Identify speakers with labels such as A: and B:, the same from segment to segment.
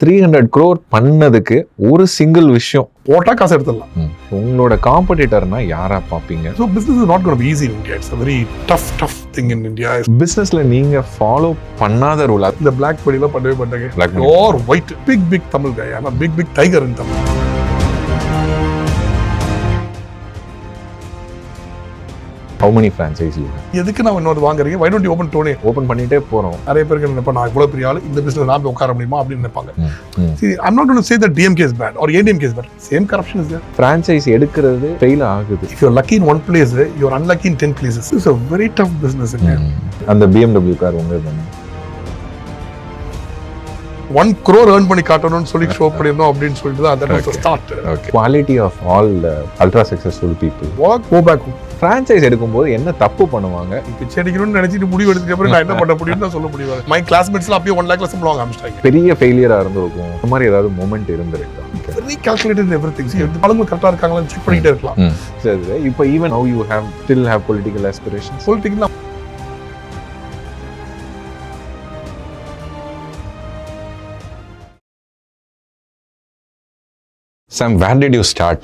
A: 300 crore பண்ணதுக்கு ஒரு single விஷயம்
B: போட்டா காசு எடுத்துடலாம்.
A: உங்களோட காம்படிட்டர்னா யாரா பாப்பீங்க?
B: So business is not going to be easy in India. It's a very tough thing in India.
A: பிசினஸ்ல நீங்க ஃபாலோ பண்ணாத ரூல்
B: இந்த black money பண்ணவே மாட்டாங்க.
A: Black money.
B: Or white. Big Tamil guy. I'm a big tiger in Tamil.
A: How many franchise you have?
B: எதுக்கு நான் இன்னொரு வாங்குறீங்க? Why don't you open Toni?
A: Open பண்ணிட்டே போறோம்.
B: நிறைய பேருக்கு நினைப்பா நான் இவ்வளவு பெரிய ஆளு இந்த பிசினஸ் நான் போய் உட்கார முடியுமா அப்படின்னு நினைப்பாங்க. See, I'm not going to say that DMK is bad or ADMK is bad. Same corruption is there.
A: Franchise எடுக்கிறது ஃபெயில் ஆகுது.
B: If you're lucky in one place, you're unlucky in 10 places. It's a very tough business.
A: அந்த BMW car உங்க தானே?
B: 1 crore earn பண்ணி காட்டணும்னு சொல்லி show பண்ணிருந்தோம் அப்படின்னு சொல்லிட்டு தான் that was the start.
A: Okay. Quality of all ultra successful people.
B: Go back home.
A: franchise எடுக்கும்போது என்ன தப்பு பண்ணுவாங்க?
B: பிச்சை அடிக்கணும்னு நினைச்சிட்டு முடிவு எடுத்துக்க அப்புறம் நான் என்ன பண்ண முடியும்னு தான் சொல்ல முடியும். மை கிளாஸ்மேட்ஸ்லாம் அப்படியே 1 lakh சம்பளம் வாங்க ஆரம்பிச்சிட்டாங்க.
A: பெரிய ஃபெயிலியரா இருந்திருக்கும். இந்த மாதிரி ஏதாவது மொமெண்ட் இருந்திருக்கா?
B: Very calculated everything. ஆளுங்க கரெக்டா இருக்காங்களான்னு செக் பண்ணிட்டே இருக்கலாம்.
A: சரி, இப்போ even how you have still have political aspirations?
B: Political
A: Sam, where did you start?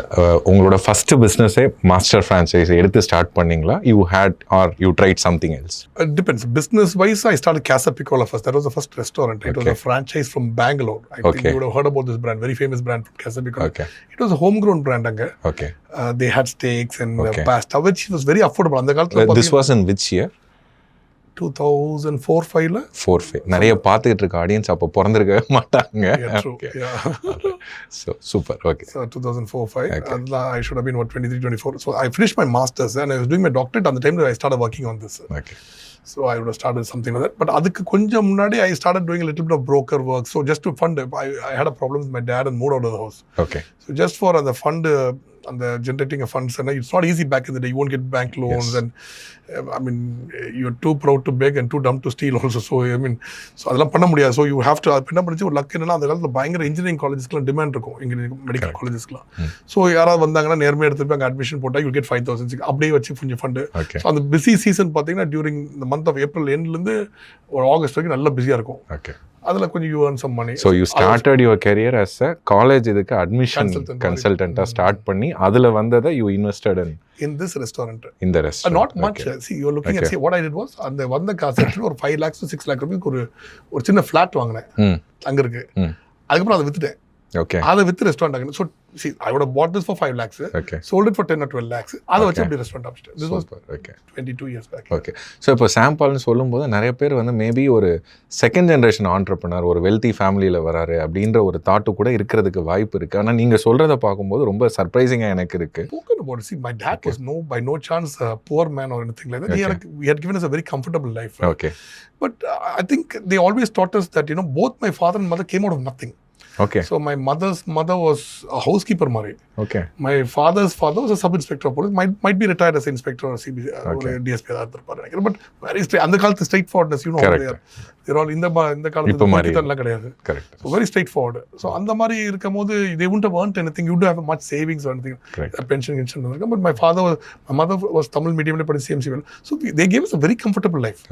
A: உங்களோட ஃபர்ஸ்ட் பிசினஸே மாஸ்டர் ஃப்ரான்ச்சைஸ் எடுத்து ஸ்டார்ட் பண்ணீங்களா? You had or you tried something else?
B: It depends. Business wise, I started Casa Piccola first. That was the first restaurant. It was a franchise from Bangalore. I think you would have heard about this brand. Very famous brand from Casa Piccola. It was a homegrown brand. They had steaks and pasta, which was very affordable. அந்த காலத்துல
A: This was in which year?
B: 2004-5
A: 4-5 நிறைய பார்த்துட்டு இருக்க audience அப்போ பிறந்திருக்க மாட்டாங்க. So super. Okay.
B: So 2004-5 I should have been 23-24. So I finished my masters and I was doing my doctorate on the time that I started working on this. So I would have started something like that. But அதுக்கு கொஞ்சம் முன்னாடி I started doing a little bit of broker work. So just to fund, I had a problem with my dad and moved out of the house. So just for the fund and the generating a funds, and it's not easy back in the day. You won't get bank loans. And I mean, you're too proud to beg and too dumb to steal also. So I mean, so அதெல்லாம் பண்ண முடியாது. So you have to என்ன பண்ணிச்சு ஒரு luck என்னன்னா அந்த காலத்துல பயங்கர இன்ஜினியரிங் காலேஜஸ்க்குலாம் டிமாண்ட் இருக்கும் இங்க மெடிக்கல் காலேஜஸ்க்குலாம். ஸோ யாராவது வந்தாங்கன்னா நேர்மையாக எடுத்துட்டு அங்கே அட்மிஷன் போட்டால் யூ கெட் 5,000 அப்படியே வச்சு கொஞ்சம் ஃபண்டு. ஸோ அந்த பிஸி சீசன் பார்த்தீங்கன்னா டியூரிங் இந்த மந்த் ஆஃப் ஏப்ரல் எண்ட்லேருந்து ஒரு ஆகஸ்ட் வரைக்கும் நல்லா பிஸியாக இருக்கும். அதில் கொஞ்சம் you earn some money.
A: So you started your career as a college இதுக்கு admission consultant ஸ்டார்ட் பண்ணி அதில் வந்ததை you invested in
B: this restaurant.
A: In the restaurant.
B: Not much. See, you're looking at, see, what I did was அந்த வந்த காசு ஒரு 5 lakhs to 6 lakh ரூபாய்க்கு ஒரு சின்ன ஃபிளாட் வாங்கினேன் அங்கே இருக்கு. அதுக்கப்புறம் அதை வித்துட்டேன். அதை வித்து ரெஸ்டாரண்ட் ஆகணும். So see, I would have bought this for 5 lakhs. Sold it for 10 or 12 lakhs. அதை வச்சு அப்படி ரெஸ்டாரண்ட் ஆரம்பிச்சிட்டேன். This was 22 years back.
A: So இப்போ சாம்பால்னு சொல்லும்போது நிறைய பேர் வந்து மேபி ஒரு செகண்ட் ஜென்ரேஷன் ஆண்டர்ப்ரனர், ஒரு வெல்தி ஃபேமிலியில் வராரு அப்படின்ற ஒரு தாட்டு கூட இருக்கிறதுக்கு வாய்ப்பு இருக்குது. ஆனால் நீங்கள் சொல்கிறத பார்க்கும்போது ரொம்ப சர்ப்ரைசிங்காக எனக்கு இருக்குது.
B: See, my dad was by no chance a poor man or anything like that. He had given us a very comfortable life. But I think they always taught us that, both my father and mother came out of nothing. So my mother's mother was a housekeeper married. My father's father was a sub-inspector of police. Might be retired as an inspector or CBC or DSP. But very straight. அந்த காலத்து straightforwardness, they're all இந்த காலத்து மாதிரிலாம் கிடையாது. So very straightforward. So அந்த மாதிரி இருக்கும்போது they wouldn't have earned anything. You don't have much savings or anything. Pension. But my mother was Tamil medium ல படிச்சு CMC. So they gave us a very comfortable life.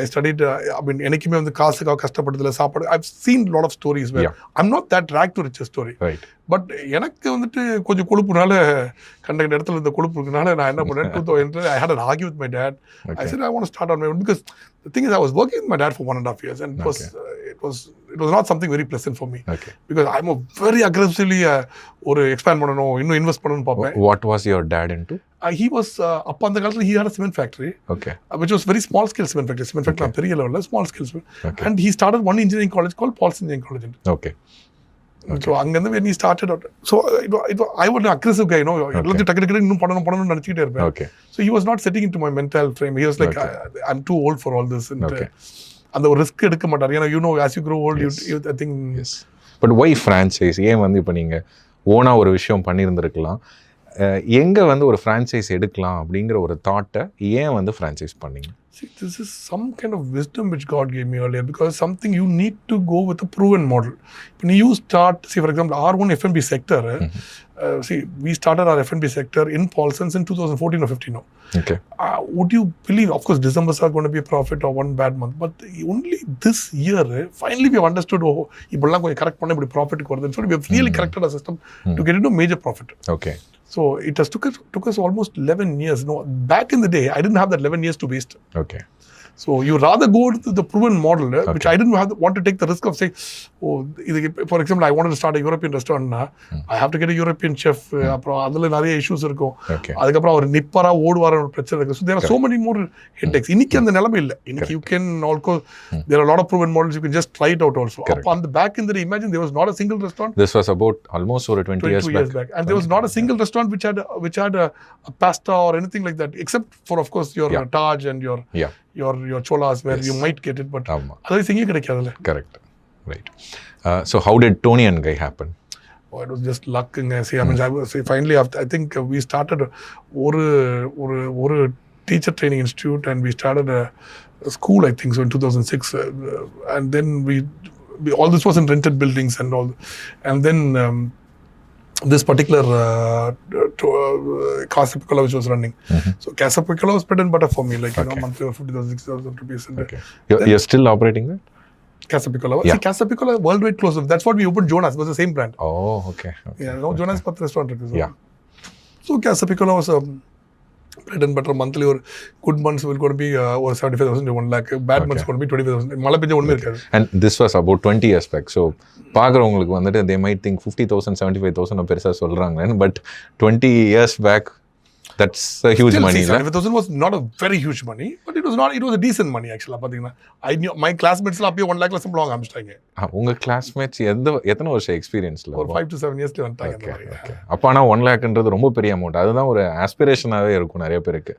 B: I studied. I mean, எனக்குமே வந்து காசுக்காக கஷ்டப்பட்டதுல சாப்பாடு. I've seen a lot of stories where I'm not that drag to riches story. But எனக்கு வந்துட்டு கொஞ்சம் கொழுப்புனால கண்ட இடத்துல இந்த கொழுப்பு இருக்கனால நான் என்ன பண்ணேன் 2000 I had an argue with my dad. I said I want to start on my own because the thing is I was working with my dad for 1.5 years and it was not something very pleasant for me because I'm a very aggressively ஒரு expand பண்ணணும் இன்னும் invest பண்ணணும்னு பார்ப்பேன்.
A: What was your dad into?
B: He was அப்ப அந்த காலத்துல he had a cement factory which was very small scale cement factory பெரிய லெவல்ல small scale and he started one engineering college called Paul's Engineering College. So அங்கிருந்து when he started out, so I was an aggressive guy, எல்லாத்தையும் டக்கு இன்னும் பண்ணணும்னு நினைச்சிட்டே இருப்பேன். So he was not setting into my mental frame. He was like I'm too old for all this and அந்த ஒரு risk எடுக்க மாட்டார். ஏன்னா as you grow old you I think
A: but why franchise? ஏன் வந்து இப்போ நீங்க ஓனா ஒரு விஷயம் பண்ணியிருந்திருக்கலாம். எங்கே வந்து ஒரு ஃப்ரான்ச்சைஸ் எடுக்கலாம் அப்படிங்கிற ஒரு தாட்டை ஏன் வந்து ஃப்ரான்ச்சைஸ் பண்ணீங்க?
B: See, this is some kind of wisdom which God gave me earlier, because something you need to go with a proven model. When you start, see for example, our own F&B sector, see, we started our F&B sector in Paulson's in 2014 or 15 now.
A: Okay.
B: Would you believe, of course, Decembers are going to be a profit or one bad month, but only this year, finally we have understood, oh, இப்படிலாம் கொஞ்சம் correct பண்ண இப்படி profit வருதுன்னு சொல்லி we have really corrected our system to get into major profit.
A: Okay.
B: So it has took us almost 11 years. No, back in the day, I didn't have that 11 years to waste.
A: Okay.
B: So you rather go to the proven model, which I didn't want to take the risk of saying, oh, for example, I wanted to start a European restaurant. I have to get a European chef. அப்புறம் அதில் நிறைய issues இருக்கும். அதுக்கப்புறம் அவர் நிப்பரா ஓடுவார ஒரு பிரச்சனை இருக்கு. So there are so many more headaches. இன்னைக்கு அந்த நிலைமை இல்லை. இன்னைக்கு you can also, there are a lot of proven models, you can just try it out also. அப்போ அந்த back in the day, imagine there was not a single restaurant.
A: This was about almost over 20 years back.
B: And there was not a single restaurant which had a pasta or anything like that, except for, of course, your Taj and your cholas, where you might get it, but otherwise எங்கேயும் கிடைக்காதுல்ல.
A: Correct. Right. So how did Toni and Guy happen?
B: Oh, it was just luck. See, I mean, finally, after, I think we started ஒரு teacher training institute, and we started a school, I think so, in 2006, and then we all this was in rented buildings and all, and then this particular Casa Piccola which was running. So Casa Piccola was bread and butter for me, like, you know, monthly 50,000, 60,000 rupees.
A: Okay. You're still operating that?
B: Casa Piccola. See, Casa Piccola worldwide closed. That's what we opened. Jonas was the same brand.
A: Oh, okay.
B: Yeah, no, Jonas Path restaurant. So Casa Piccola was a bread and butter monthly, or good months will going to be over 75,000 to 1 lakh. Bad months going to be 20,000. Mala pinja one irukadu. And
A: this was about 20 years back. So பாக்குறவங்களுக்கு வந்துட்டு they might think 50,000 75,000 பெருசா சொல்றாங்க, but 20 years back that's a huge
B: still,
A: money.
B: 75,000 was not a very huge money, but it was a decent money actually. பாத்தீங்கன்னா I knew my classmates la appo 1 lakh la சம்பளம் ஆரம்பிச்சிட்டாங்க.
A: உங்க classmates எத்தனை வருஷம் எக்ஸ்பீரியன்ஸ்ல?
B: ஒரு 5 to 7 yearsல வந்துட்டாங்க அந்த மாதிரி.
A: அப்ப ஆனா 1 lakhன்றது ரொம்ப பெரிய அமௌண்ட். அதுதான் ஒரு ஆஸ்பிரேஷனாவே இருக்கும் நிறைய பேருக்கு.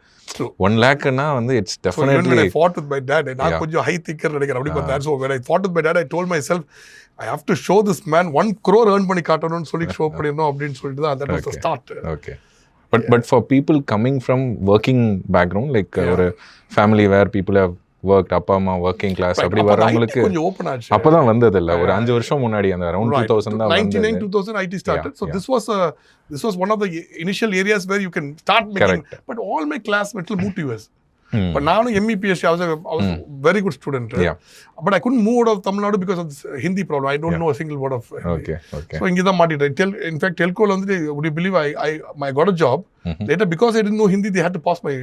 A: 1 lakhனா வந்து it's definitely.
B: So when I fought with my dad, நான் கொஞ்சம் ஹை திக்கர் நினைக்கிறேன் அப்படி பார்த்தா. So when I fought with my dad, I told myself I have to show this man 1 crore earn பண்ணி காட்டணும்னு சொல்லி ஷோ பண்ணிரணும் அப்படினு சொல்லிட்டு தான் that was the start.
A: Okay. But for people coming from working background, like ஒரு family where people have worked, அப்பா அம்மா working class, அப்படி வரவங்களுக்கு
B: கொஞ்சம் ஓபன் ஆச்சு.
A: அப்பதான் வந்தது இல்ல, ஒரு 5 வருஷம் முன்னாடி அந்த around 2000 தான் வந்தது.
B: 99 2000 IT started. So this was one of the initial areas where you can start making. But all my classmates moved to US. But நானும் MEPSC, I was a very good student. But I couldn't move out of Tamil Nadu because of this Hindi problem. I don't know a single word of Hindi. Okay. So இங்க தான் மாட்டிட்டேன். In fact, telco la வந்து, would you believe I got a job. Later, because I didn't know Hindi, they had to pass my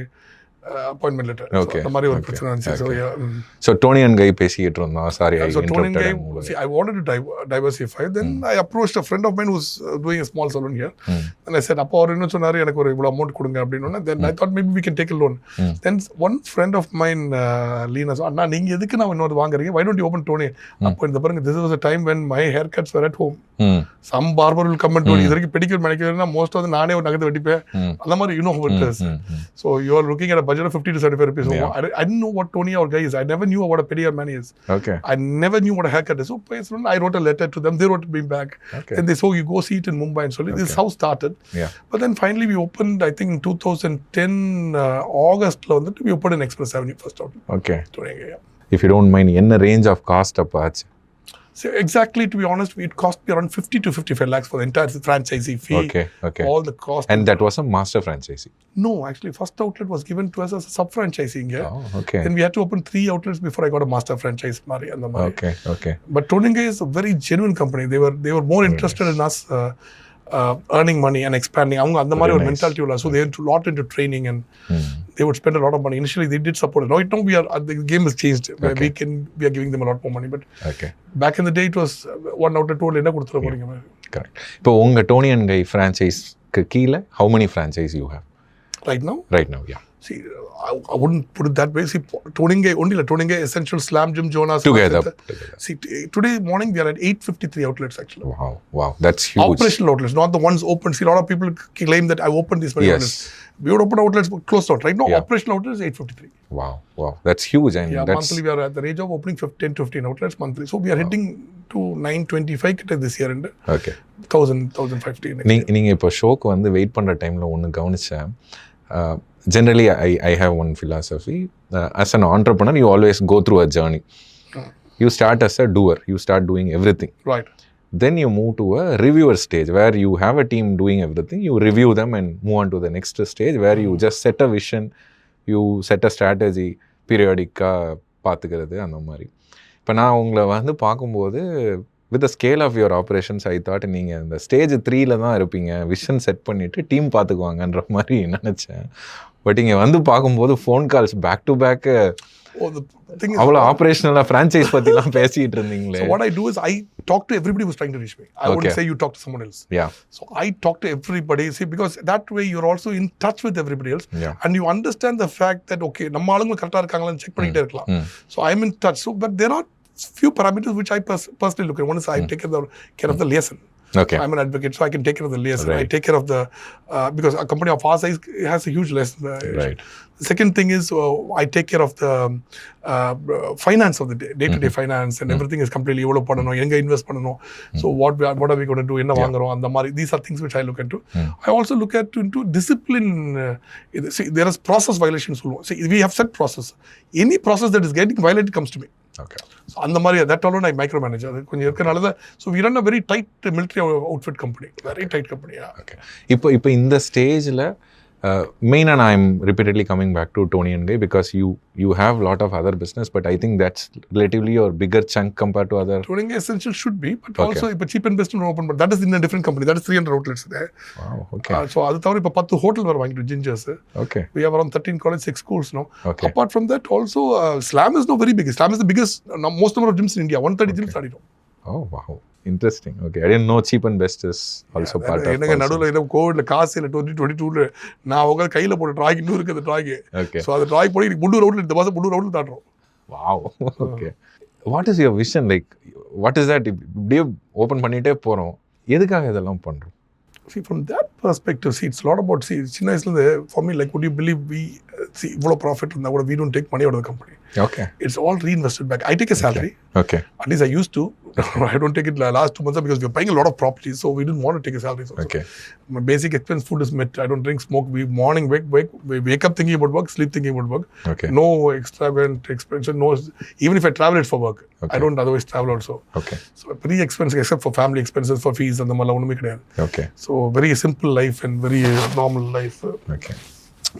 B: appointment letter.
A: Okay.
B: So அந்த மாதிரி ஒரு பிரச்சனை இருந்துச்சு. So yeah.
A: So Toni and Guy பேசிட்டு இருந்தோம். Sorry, I interrupted. So Toni and Guy,
B: see, I wanted to diversify. Then I approached a friend of mine who's doing a small salon here. And I said, அப்போ அவர் என்ன சொன்னாரு, எனக்கு ஒரு இவ்வளவு amount கொடுங்க அப்படினோனா, then I thought maybe we can take a loan. Then one friend of mine, Lena, so அண்ணா நீங்க எதுக்கு நான் இன்னொரு வாங்குறீங்க? Why don't you open Toni? அப்போ இந்த பாருங்க, this was a time when my haircuts were at home. Some barber will come and do it. இதற்கு pedicure மேனிக்யூர்னா most of the நானே ஒரு நகத்தை வெட்டிப்பேன். அந்த மாதிரி you know how it is. So you are looking at a budget of 50 to 75 rupees. So I didn't know what Toni or Guy is. I never knew what a pedicure man is.
A: Okay.
B: I never knew what a haircut is. So I wrote a letter to them. They wrote me back. Then they said, you go see it in Mumbai. And so this is how it started. But then finally we opened, I think in 2010 August, we opened in Express Avenue first outlet.
A: Okay. If you don't mind, என்ன range of cost அப்ப ஆச்சு?
B: So exactly, to be honest, it cost me around 50 to 55 lakhs for the entire franchisee fee.
A: Okay.
B: All the cost.
A: And that was a master franchisee?
B: No, actually, first outlet was given to us as a sub-franchising.
A: Oh, okay.
B: Then we had to open 3 outlets before I got a master franchise.
A: Okay.
B: But Toni Guy is a very genuine company. They were more interested in us earning money and expanding. அவங்க அந்த மாதிரி ஒரு mentality உள்ள. So they went a lot into training, and they would spend a lot of money. Initially they did support it. Now we are, the game has changed. We are giving them a lot more money. But back in the day it was one outlet told என்ன கொடுத்துற போறீங்க.
A: Correct. இப்போ உங்க Toni and Guy franchise க்கு கீழ how many franchise you have
B: right now?
A: Yeah.
B: See, I wouldn't put it that way. See, Toni Guy, only like Toni Guy, Essential, Slam, Jim, Jonas.
A: Together.
B: See, today morning we are at 853 outlets actually.
A: Wow. That's huge.
B: Operational outlets, not the ones open. See, a lot of people claim that I opened these many outlets. We would open outlets, but closed out. Right now, operational outlets 853.
A: Wow. That's huge. And that's
B: monthly we are at the range of opening 10 to 15 outlets monthly. So we are heading to 925 this year. And 1,000-1,500.
A: நீங்கள் இப்போ ஷோக்கு வந்து wait பண்ணுற டைமில் ஒன்று கவனித்தேன். Generally, I have one philosophy. As an entrepreneur, you always go through a journey. You start as a doer. You start doing everything.
B: Right.
A: Then you move to a reviewer stage where you have a team doing everything. You review them and move on to the next stage where you just set a vision, you set a strategy, periodic-ஆக பார்த்துக்கிறது அந்த மாதிரி. இப்போ நான் உங்களை வந்து பார்க்கும்போது with the scale of your operations I thought நீங்கள் இந்த ஸ்டேஜ் 3 தான் இருப்பீங்க, விஷன் செட் பண்ணிவிட்டு டீம் பார்த்துக்குவாங்கன்ற மாதிரி நினச்சேன். பட் இங்கே வந்து பார்க்கும்போது phone calls back to back அவ்வளோ ஆப்ரேஷனலாக ஃப்ரான்ச்சைஸ் பற்றிலாம் பேசிகிட்டு இருந்தீங்களே.
B: So what I do is I talk to everybody who's trying to reach me. I wouldn't say you talk to someone else.
A: Yeah.
B: So I talk to everybody, see, because that way you're also in touch with everybody else.
A: Yeah.
B: And you understand the fact that, okay, நம்ம ஆளுங்க கரெக்டாக இருக்காங்களான்னு check பண்ணிகிட்டே இருக்கலாம். So I'm in touch. So, but there are few parameters which I personally look at. One is I take care of the liaison.
A: Okay.
B: I'm an advocate, so I can take care of the liaison. Right. I take care of the, because a company of our size has a huge liaison.
A: Right.
B: The second thing is I take care of the finance of the day-to-day finance, and everything is completely evolo panano, enga invest panano. So what are we going to do? Enna vaangrom and the mari. These are things which I look into. I also look at into discipline. See, there is process violations. See, we have set process. Any process that is getting violated comes to me.
A: Okay.
B: So அந்த மாதிரி that alone I micromanage. அது கொஞ்சம் இருக்கனால தான். So we run a very tight military outfit company. Very tight company. Yeah.
A: Okay. இப்போ இந்த ஸ்டேஜில் மெயினாக நான் I'm repeatedly coming back to Toni and Guy because you have lot of other business, but I think that's relatively your bigger chunk compared to other.
B: Toni and Guy essential should be, but also இப்போ cheap and best open, but that is in a different company. That is 300 outlets there.
A: Wow. Okay.
B: So அது தவிர இப்போ 10 hotel வர வாங்கிட்டு Gingers.
A: Okay.
B: We have around 13 colleges, 6 schools now.
A: Okay.
B: Apart from that also Slam is not very big. Slam is the biggest, most number of gyms in India. 130 gyms started.
A: Oh wow. Interesting. Okay. I didn't know cheap and best is also part of.
B: எனக்கு நடுவில் ஏதோ கோவிட்ல காசு இல்லை 2022 நான் உட்காந்து கையில் போட்ட drawing இன்னும் இருக்குது அந்த டிராயிங்.
A: Okay.
B: ஸோ அந்த டிராயிங் போய் முன்னூறு அவுட்ல இந்த மாதம் 300 அவுட்ல தாண்டுறோம்.
A: Wow. Okay. What is your vision? Like, what is that? இப்படியே ஓப்பன் பண்ணிட்டே போகிறோம், எதுக்காக இதெல்லாம் பண்ணுறோம்?
B: See, from that perspective, see, it's a lot about, see, சின்ன வயசுலேருந்து for me, like, would you believe we, see, இவ்வளோ ப்ராஃபிட் இருந்தால் கூட we don't take money out of the company.
A: Okay.
B: It's all reinvested back. I take a salary.
A: Okay.
B: At least I used to. I don't take it last 2 months because we're buying a lot of properties, so we didn't want to take a salary. So
A: Okay.
B: My basic expense food is met. I don't drink, smoke. We morning wake up thinking about work, sleep thinking about work.
A: Okay.
B: No extravagant expense. No, even if I travel, it's for work.
A: Okay.
B: I don't otherwise travel also.
A: Okay.
B: So pretty expensive except for family expenses, for fees and the mala onnume kediyadu.
A: Okay.
B: So very simple life and very normal life.
A: Okay.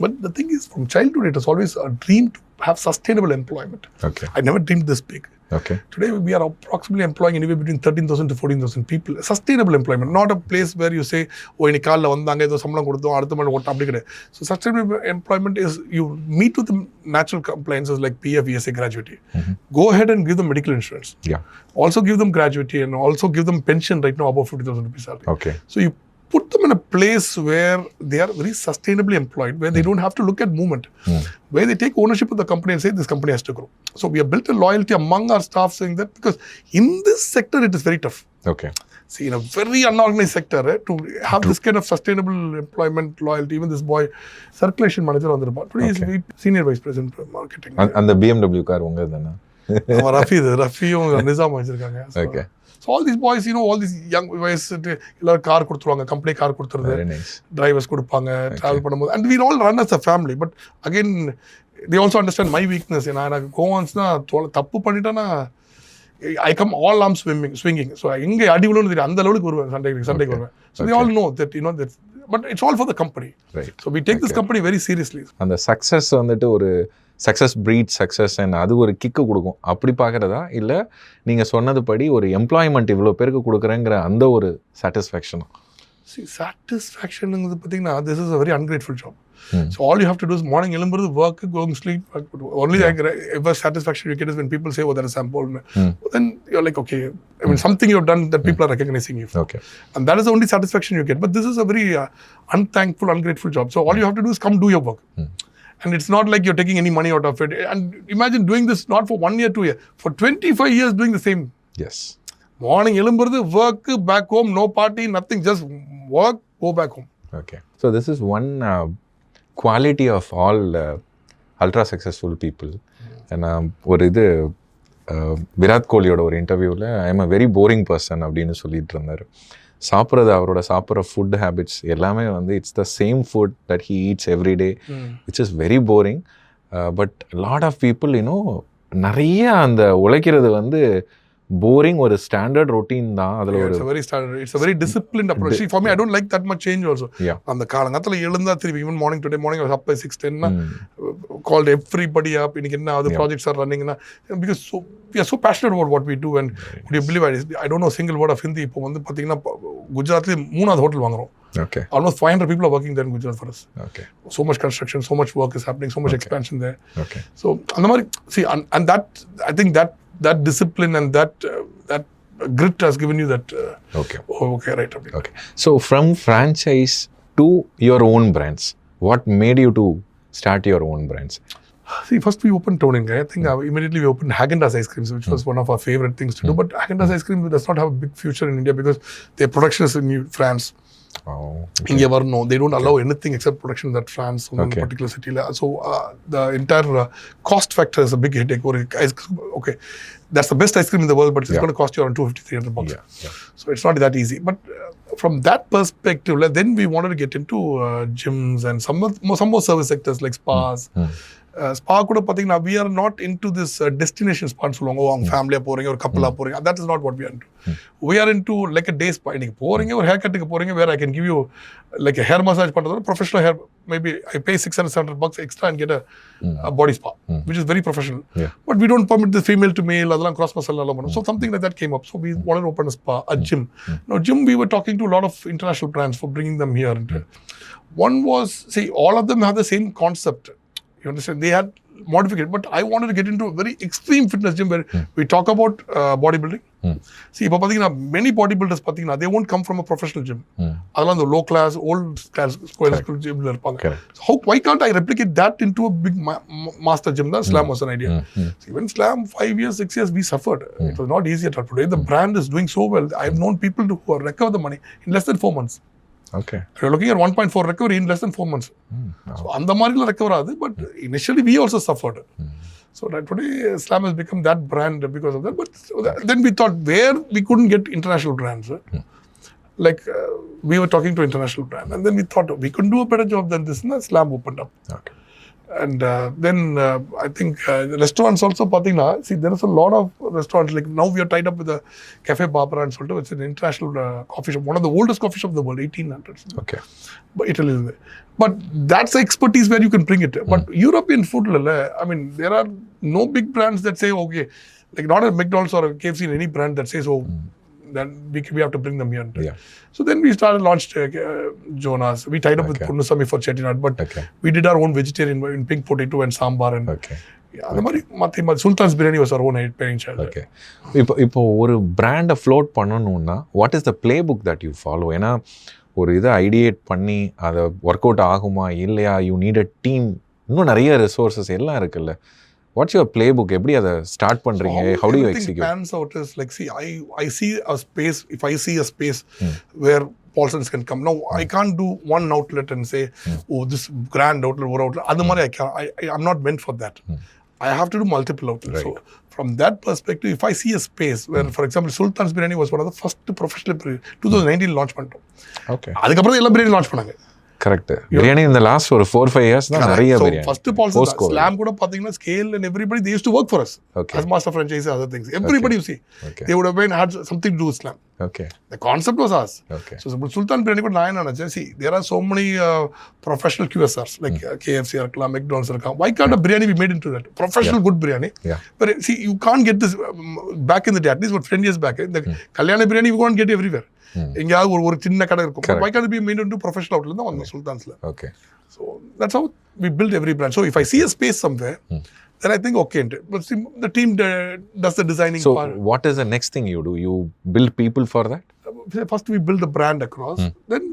B: But the thing is, from childhood, it was always a dream to have sustainable employment.
A: Okay.
B: I never dreamed this big.
A: Okay.
B: Today, we are approximately employing anywhere between 13,000 to 14,000 people. Sustainable employment, not a place where you say, oh, in kaalla vandanga edo sambalam kodutho adutha mala otta appadi kedai. So sustainable employment is you meet with the natural compliances like PF, ESA, gratuity. Go ahead and give them medical insurance.
A: Yeah.
B: Also give them gratuity and also give them pension right now above 50,000 rupees salary.
A: Okay.
B: So you put them in a place where they are very sustainably employed, where they don't have to look at movement, where they take ownership of the company and say this company has to grow. So we have built a loyalty among our staff saying that, because in this sector it is very tough.
A: Okay.
B: See, in a very unorganized sector, to have this kind of sustainable employment loyalty, even this boy, circulation manager on the report, today is senior vice president of marketing.
A: And the BMW car unga dana.
B: Rafiயும் Nizam வச்சிருக்காங்க.
A: Okay.
B: So all these boys, you know, all these young boys, எல்லாரும் car கொடுத்துருவாங்க, company car கொடுத்துருது,
A: Very nice.
B: Drivers கொடுப்பாங்க, travel பண்ணும்போது, and we all run as a family. But again, they also understand my weakness. எனக்கு கோவன்ஸ்னா தப்பு பண்ணிட்டேன்னா I come all arms swinging. So எங்கே அடி விழுன்னு தெரியும், அந்த லெவலுக்கு வருவேன், சண்டைக்கு வருவேன். So they all know that, you know, that, but it's all for the company.
A: Right.
B: So we take this company very seriously.
A: அந்த சக்ஸஸ் வந்துட்டு ஒரு சக்ஸஸ் ப்ரீட் சக்ஸஸ் அண்ட் அது ஒரு கிக்கு கொடுக்கும் அப்படி பார்க்குறதா, இல்லை நீங்கள் சொன்னதுபடி ஒரு எம்ப்ளாய்மெண்ட் இவ்வளோ பேருக்கு கொடுக்குறேங்கிற அந்த ஒரு சாட்டிஸ்ஃபேக்ஷனும்?
B: See, satisfaction பார்த்தீங்கன்னா, this is a very ungrateful job. So all you have to do is morning எழும்புறது, work, going sleep. Only ever satisfaction you get is when people say, oh, there is sample. Then you're like, okay, I mean, something you've done that people are recognizing you for.
A: Okay.
B: And that is the only satisfaction you get. But this is a very unthankful, ungrateful job. So all you have to do is come do your work. And it's not like you're taking any money out of it. And imagine doing this not for 1 year, 2 years, for 25 years doing the same.
A: Yes.
B: Morning எழும்புறது, work, back home, no party, nothing, just work, go back home.
A: Okay. So this is one quality of all ultra successful people. And ஒரு இது விராட் கோலியோட ஒரு இன்டர்வியூவில் I am a very boring person அப்படின்னு சொல்லிட்டு இருந்தார். சாப்பிட்றது அவரோட சாப்பிட்ற ஃபுட் ஹேபிட்ஸ் எல்லாமே வந்து it's the same food that he eats every day, which is very boring. But lot of people நிறைய அந்த உழைக்கிறது வந்து போரிங் ஒரு ஸ்டாண்டர்ட் ரொட்டீன் தான். அதுல ஒரு
B: very standard, it's a very disciplined approach. See, for me I don't like that much change also. அந்த காலங்கத்துல எழுந்தா திருப்பி even today morning I was up by 6:10 called everybody up, இன்னைக்கு என்ன other projects are running na, because we are so passionate about what we do. And would you believe I don't know a single word of Hindi. இப்போ வந்து பாத்தீங்கன்னா குஜராத்ல 3வது hotel வாங்குறோம். Okay. Almost 500 people are working there in Gujarat for us. Okay. So much construction, so much work is happening, so much expansion there. Okay. So and the mari, see, and that I think that discipline and that grit has given you that. Okay. Okay, right.
A: Okay. So from franchise to your own brands, what made you to start your own brands?
B: See, first we opened Toni Guy. I think immediately we opened Häagen-Dazs ice creams, which was one of our favorite things to do. But Häagen-Dazs ice cream does not have a big future in India because their production is in France. India no, they don't allow anything except production in that France, one particular city. So the entire cost factor is a big headache. Okay, that's the best ice cream in the world, but it's going to cost you around $250-300. So it's not that easy. But from that perspective, then we wanted to get into gyms and some more service sectors like spas. Spa கூட பாத்தீங்கன்னா we are not into this destination spa சொல்லுவாங்க. அவங்க ஃபேமிலியா போறீங்க, ஒரு கப்பலா போறீங்க. That is not what we are into. We are into like a day spa. இன்னைக்கு போறீங்க, ஒரு ஹேர் கட்டுக்கு போறீங்க, where I can give you like a hair massage பண்றது, professional hair, maybe I pay $600-700 extra and get a body spa, which is very professional. But we don't permit the female to male, அதெல்லாம் cross muscle எல்லாம் பண்ணும். So something like that came up. So we wanted to open a spa, a gym. Now gym, we were talking to a lot of international brands for bringing them here. One was, see, all of them have the same concept. You understand? They had modified, but I wanted to get into a very extreme fitness gym where we talk about bodybuilding. See, many bodybuilders, they won't come from a professional gym. Adala the low class, old class school gym. So why can't I replicate that into a big master gym? That Slam was an idea. See, when Slam 5 years, 6 years, we suffered. It was not easy at all. Today, the brand is doing so well. I've known people who have recovered the money in less than 4 months.
A: Okay.
B: You're looking at 1.4 recovery in less than 4 months. So, and the market recovered, but initially we also suffered. So that today Slam has become that brand because of that. But then we thought where we couldn't get international brands. Like we were talking to international brands, and then we thought we couldn't do a better job than this, and Slam opened up. Okay. And then I think the restaurants also, see, there is a lot of restaurants. Like now we are tied up with the Cafe Barbara and Solto. It's an international coffee shop, one of the oldest coffee shops in the world, 1800s. Okay. But Italy is there. But that's the expertise where you can bring it. But European food, I mean, there are no big brands that say, okay, like not a McDonald's or a KFC, any brand that says, oh, then we have to bring them here. So then we launched Jonas. We tied up with Purnasamy for Chettinad, but we did our own vegetarian in pink potato and sambar. And Sultan's biryani was our own pairing child. Okay.
A: இப்போ ஒரு பிராண்டை float பண்ணணும்னா what is the play book that you follow? ஏன்னா ஒரு இதை ideate பண்ணி அதை work out ஆகுமா இல்லையா, யூ நீட் அ டீம், இன்னும் நிறைய ரிசோர்ஸஸ் எல்லாம் இருக்குல்ல. What's your playbook? எப்படி அதை ஸ்டார்ட் பண்றீங்க? How do you execute?
B: Pans out is like, see, I see a space. If I see a space where Paulsons can come, now I can't do one outlet and say, oh, this grand outlet or outlet. Adu mari I'm not meant for that. I have to do multiple outlets. Right. So from that perspective, if I see a space where, for example, Sultan's biryani was one of the first professional 2019 launch பண்ணிட்டோம். Okay. அதுக்கப்புறம் எல்லா biryani launch பண்ணாங்க.
A: Correct. Biryani இந்த last ஒரு 4-5 years தான் நிறைய biryani.
B: First balls slam கூட பாத்தீங்கன்னா scale and everybody they used to work for us as master franchise other things. Everybody you see they would have been had something to do with Slam. Okay. The concept was us. Okay. So Sultan biryani கூட நான் என்ன see there are so many professional QSRs like KFC or McDonald's. Why can't a biryani be made into that professional good biryani? But see you can't get this back in the day, at least 10 years back, the Kalyana biryani you can't get everywhere. எங்கயாவது ஒரு சின்ன கடை இருக்கும். Why can't it be made into professional outlet? தான் வந்த சுல்தான்ஸ்ல. Okay. So that's how we build every brand. So if I see a space somewhere, then I think okay. But see, the team does the designing part.
A: So what is the next thing you do? You build people for that?
B: First we build the brand across. Then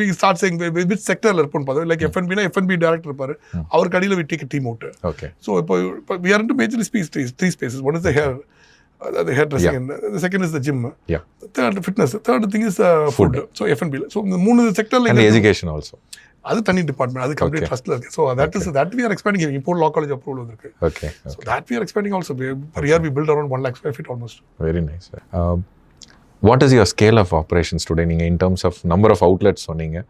B: we start saying which sector la iruponu paadu. Like F&B na F&B director irupparu. Our kadila we take a team out. Okay. So we are into major three spaces. One is the hair. The hairdressing, and the second is the gym. Yeah. The third fitness. The third thing is food. So F&B. So the moon is the sector like.
A: And the education also.
B: That's a tiny department. That's complete trust. So that we are expanding. Import law college approval. Okay. So that we are expanding also. Per year we build around 1 lakh square feet almost.
A: Very nice. What is your scale of operations today? நீங்கள் in terms of number of outlets சொன்னீங்க.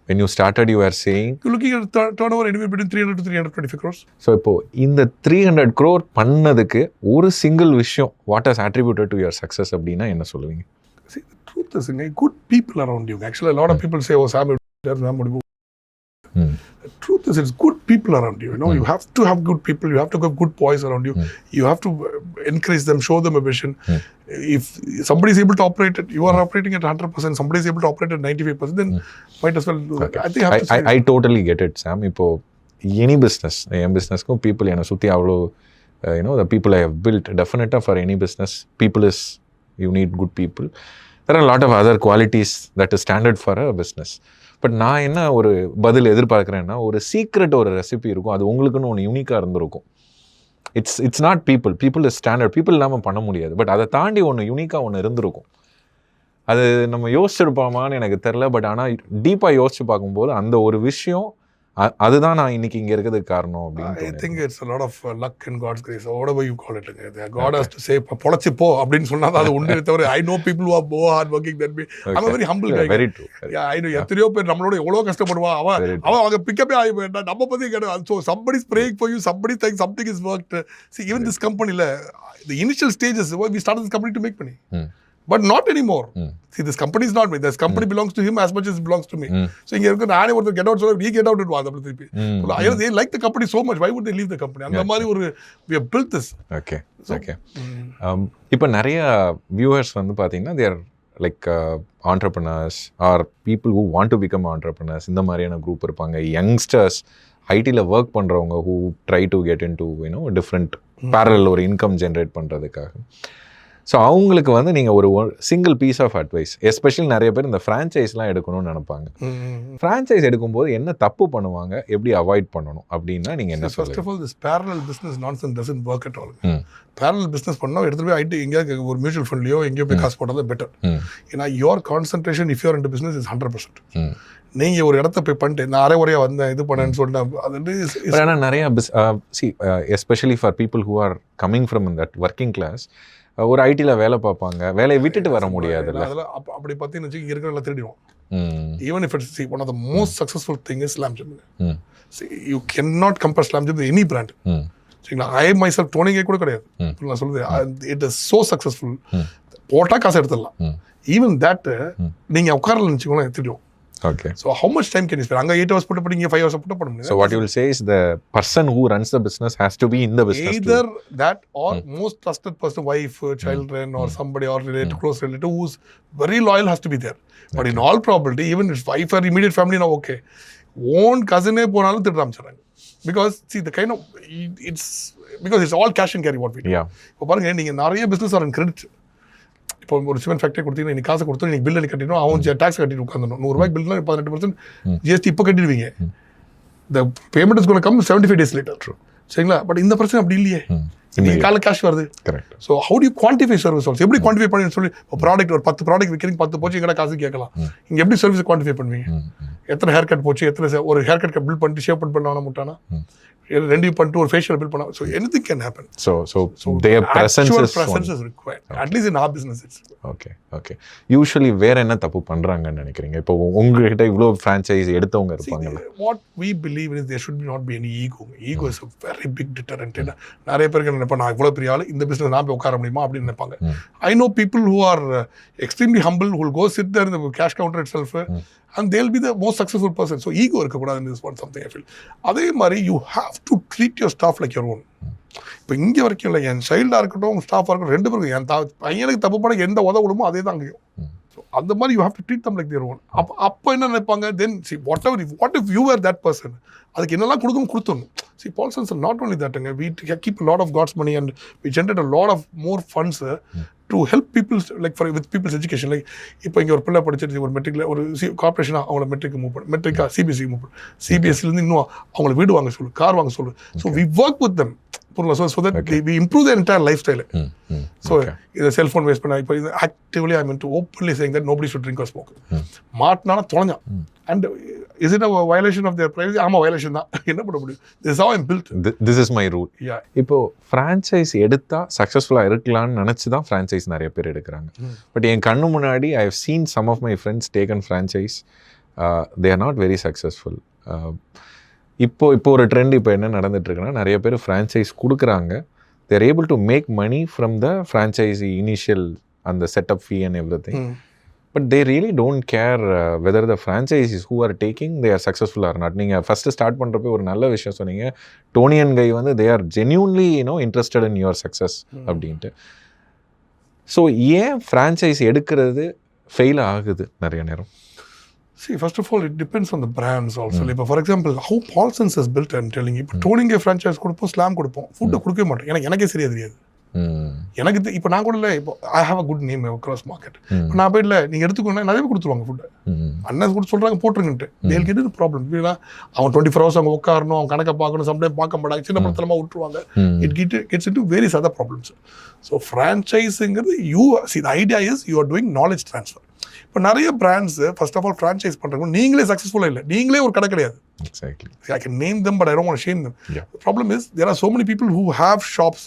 A: When you started, you were saying...
B: You're looking at turnover anywhere between 300 to 325 crores.
A: So, இப்போ இந்த 300 crore பண்ணதுக்கு ஒரு single விஷயம் what has attributed to your success அப்படின்னா என்ன சொல்லுவீங்க?
B: See, the truth is, good people around you. Actually, a lot of people say, oh, Sam, the truth is, it's good people around you. You have to have good people. You have to have good boys around you. You have to encourage them, show them a vision. If somebody is able to operate it, you are operating at 100%. Somebody is able to operate at 95%. Then might as well do that. I think
A: I totally get it, Sam. இப்போ any business, என் businessக்கும் people என்னை சுற்றி அவ்வளோ the people I have built, definitely for any business, people is, you need good people. There are a lot of other qualities that is standard for a business. But நான் என்ன ஒரு பதில் எதிர்பார்க்குறேன்னா, ஒரு secret ஒரு recipe இருக்கும், அது உங்களுக்குன்னு ஒன்று யூனிக்காக இருந்திருக்கும். It's not people is standard, people இல்லாமல் பண்ண முடியாது. பட் அதை தாண்டி ஒன்று யூனிக்காக ஒன்று இருந்திருக்கும். அது நம்ம யோசிச்சிருப்போமான்னு எனக்கு தெரில. பட் ஆனால் டீப்பாக யோசிச்சு பார்க்கும்போது அந்த ஒரு விஷயம் அதுதான் நான் இன்னைக்கு இங்கே இருக்கிறதுக்கு காரணம் அப்படின்னு.
B: I think it's a lot of luck and God's grace, or whatever you call it. God has to say, பொழைச்சி போ அப்படின்னு சொன்னால் அது ஒன்று தவிர. I know people who are more hard working than me. I'm a very humble guy.
A: Very true.
B: Yeah, I know. எத்தனையோ பேர் நம்மளோட எவ்வளோ கஷ்டப்படுவான். அவன் அவங்க பிக்கப்பே ஆகி போயிட்டான். நம்ம பற்றி கிடையாது. So somebody is praying for you. Somebody thinks something is worked. See, even this company, the initial stages, we started this company to make money. But not anymore. See, this company is not me. This company belongs to him as much as it belongs to me. So, இங்க இருக்க நானே ஒருத்தர் get out சொல்ல, we get out and வாங்க அப்படி திருப்பி. They like the company so much. Why would they leave the company? அந்த மாதிரி ஒரு we have built this.
A: Okay. இப்போ நிறைய viewers வந்து பார்த்தீங்கன்னா they are like entrepreneurs or people who want to become entrepreneurs. இந்த மாதிரியான குரூப் இருப்பாங்க. யங்ஸ்டர்ஸ் ஐடியில் ஒர்க் பண்ணுறவங்க who try to get into different parallel ஒரு இன்கம் ஜென்ரேட் பண்ணுறதுக்காக. ஸோ அவங்களுக்கு வந்து நீங்கள் ஒரு single piece of advice, especially நிறைய பேர் இந்த ஃப்ரான்ச்சைஸ்லாம் எடுக்கணும்னு நினைப்பாங்க. ஃப்ரான்ச்சைஸ் எடுக்கும்போது என்ன தப்பு பண்ணுவாங்க, எப்படி அவாய்ட் பண்ணணும் அப்படின்னா நீங்கள் என்ன சொல்லுங்கள்?
B: First of all this parallel business nonsense doesn't work at all. Parallel business பண்ணால் எடுத்துகிட்டு போய் ஐடி எங்கேயா ஒரு மியூச்சுவல் ஃபண்ட்லையோ எங்கேயோ போய் காசு போட்டால் பெட்டர். ஏன்னா your concentration if your in business is 100%. நீங்கள் ஒரு இடத்த போய் பண்ணிட்டு நான் அரை ஒரையாக வந்தேன் இது பண்ணேன்னு சொல்லிட்டு அது
A: ஆனால் நிறையா especially for people who are coming from that working class, ஒரு ஐடியில் வேலை பார்ப்பாங்க, வேலையை விட்டுட்டு வர முடியாது.
B: அதெல்லாம் அப்படி பார்த்தீங்கன்னு வச்சு இங்கே இருக்கிற திருடிடுவோம். Even if it's one of the most successful thing is slam gym. You can not compare slam gym any brand. சரிங்களா? ஐ மை செல்ஃப் டோனி கை கூட கிடையாது. நான் சொல்லுது இட் இஸ் ஸோ சக்ஸஸ்ஃபுல். போட்டால் காசு எடுத்துடலாம். ஈவன் தட் நீங்கள் உட்காரலன்னு வச்சுக்கோங்களேன் எடுத்துடுவோம்.
A: Okay.
B: So how much time can you spend? அங்க 8 hours put பண்ணி 5 hours put பண்ண முடியாது.
A: So what you will say is the person who runs the business has to be in the business.
B: Either that or most trusted person, wife, children or somebody or related, close relative who's very loyal has to be there. But in all probability, even if wife or immediate family now okay, own cousin போனாலும் திட்டு ஆரம்பிச்சாங்க. Because see the kind of it's all cash and carry what we do.
A: Yeah.
B: இப்போ பாருங்க நீங்க நிறைய business are in credit. இப்போ ஒரு cement factory கொடுத்தீங்கன்னா நீ காசு கொடுத்து நீங்கள் பில் கட்டிடணும், அவன் டேக்ஸ் கட்டிட்டு உட்காந்துடும். 100 ரூபாய்க்கு பில்னா 18% ஜிஎஸ்டி இப்போ கட்டிடுவீங்க. The payment is gonna come 75 days later. சரிங்களா? பட் இந்த பிரச்சனை அப்படி இல்லையே. நீங்கள் காலையில் கேஷ் வருது. Correct. So how to quantify service also? எப்படி குவான்டிஃபை பண்ணி சொல்லி ப்ராடக்ட் ஒரு 10 ப்ராடக்ட் விற்கிறீங்க, 10 போச்சு எங்கடா காசு கேட்கலாம். இங்கே எப்படி சர்வீஸ் குவான்டிஃபை பண்ணுவீங்க? எத்தனை ஹேர் கட் போச்சு, எத்தனை ஒரு ஹேர் கட் பில் பண்ணிட்டு ஷேவ் பண்ண முட்டானா, ரெண்டையும் பண்ணிட்டு ஒரு ஃபேஷியல் பில் பண்ணலாம். So anything can happen.
A: So their presence
B: is required at least in our business.
A: Okay. Usually வேற என்ன தப்பு பண்றாங்கன்னு நினைக்கிறீங்க? இப்போ உங்ககிட்ட இவ்வளோ ஃப்ரான்ச்சைஸ் எடுத்தவங்க இருப்பாங்க.
B: What we believe is there should be not be any ego. Ego is a very big deterrent. நிறைய பேருக்கு நினைப்பா நான் இவ்வளோ பெரிய ஆள், இந்த பிஸ்னஸ் நான் போய் உட்கார முடியுமா அப்படின்னு நினைப்பாங்க. I know people who are extremely humble who will go sit there in the cash counter itself and they'll be the most successful person. So ego இருக்கக்கூடாது. in this one something I feel. அதே மாதிரி you have to treat your staff like your own. இப்போ இங்கே வரைக்கும் இல்லை, என் சைல்டாக இருக்கட்டும் உங்கள் ஸ்டாஃபாக இருக்கட்டும், ரெண்டு பேருக்கும் என் பையனுக்கு தப்பு பண்ண எந்த உதவுடுமோ அதே தான் அங்கேயும். ஸோ அந்த மாதிரி you have to treat them like their own. அப்போ என்ன நினைப்பாங்க, then see what if you are that person, அதுக்கு என்னெல்லாம் கொடுத்துடணும். சி பால்சன்ஸ் நாட் ஒன்லி தட்டுங்க, we keep a lot of God's money and we generate a lot of more funds to help people like for with people's education. Like இப்போ இங்கே ஒரு பிள்ளை படிச்சிட்டு ஒரு மெட்ரிக்ல ஒரு கார்பரேஷனாக அவங்கள மெட்ரிக் மூவ் பண்ணு, மெட்ரிக்கா சிபிஎஸ்சி மூவ் பண்ணு, சிபிஎஸ்சிலேருந்து இன்னும் அவங்களை வீடு வாங்க சொல்லு, கார் வாங்க சொல்லு. So we work with them so that we improve their entire lifestyle. So the cell phone waste பண்ண இப்போ actively I'm into openly saying that nobody should drink or smoke. மாட்டினாலும் தொலைஞ்சான். And Is it a violation of their privacy? ஆமா violation தான். என்ன பண்ண முடியும்? This is how I'm built.
A: This is my rule.
B: Yeah.
A: இப்போ franchise எடுத்தா சக்ஸஸ்ஃபுல்லாக இருக்கலாம்னு நினச்சி தான் ஃப்ரான்ச்சைஸ் நிறைய பேர் எடுக்கிறாங்க. பட் என் கண்ணு முன்னாடி I have seen some of my friends taken franchise. They are not very successful. இப்போ ஒரு ட்ரெண்ட் இப்போ என்ன நடந்துட்டுருக்குன்னா, நிறைய பேர் ஃப்ரான்ச்சைஸ் கொடுக்குறாங்க. they are able to make money from the franchisee initial and the setup fee and everything. But they really don't care whether the franchisees who are taking they are successful or not. நீங்கள் first start பண்ணுறப்ப ஒரு நல்ல விஷயம் சொன்னீங்க. Dhoni and கை வந்து they are genuinely interested in your success அப்படின்ட்டு. So ஏன் franchise எடுக்கிறது ஃபெயில் ஆகுது நிறைய நேரம்?
B: See, first of all, it depends on the brands also. For example, how Paulson's is built, I'm telling you. இப்போ Toni Guy franchise கொடுப்போம், slam கொடுப்போம், ஃபுட்டை கொடுக்கவே மாட்டோம். எனக்கே சரியா தெரியாது. எனக்கு இப்போ நான் கூட இல்லை, இப்போ I have a good name across market. இப்போ நான் போய் இல்லை நீங்கள் எடுத்துக்கோங்க, நிறைய பேர் கொடுத்துருவாங்க ஃபுட்டு. அண்ணன் கூட சொல்கிறாங்க போட்டுருங்கன்ட்டு. தேல் கெட் இட் ப்ராப்ளம். இல்லைனா அவன் 24 hours அங்கே உட்காரணும், அவன் கணக்கை பார்க்கணும், சம்டைம் பார்க்க மாட்டாங்க, சின்ன படத்தலமாக விட்டுருவாங்க. It gets into various other problems. So ஃப்ரான்ச்சைஸுங்கிறது the idea is you are doing knowledge transfer. இப்போ நிறைய brands first of all franchise பண்ணுறாங்க, நீங்களே சக்ஸஸ்ஃபுல்லாக இல்லை, நீங்களே ஒரு கடை கிடையாது.
A: Exactly.
B: I can name them, but I don't want to shame them. Yeah. The problem is there are so many people who have shops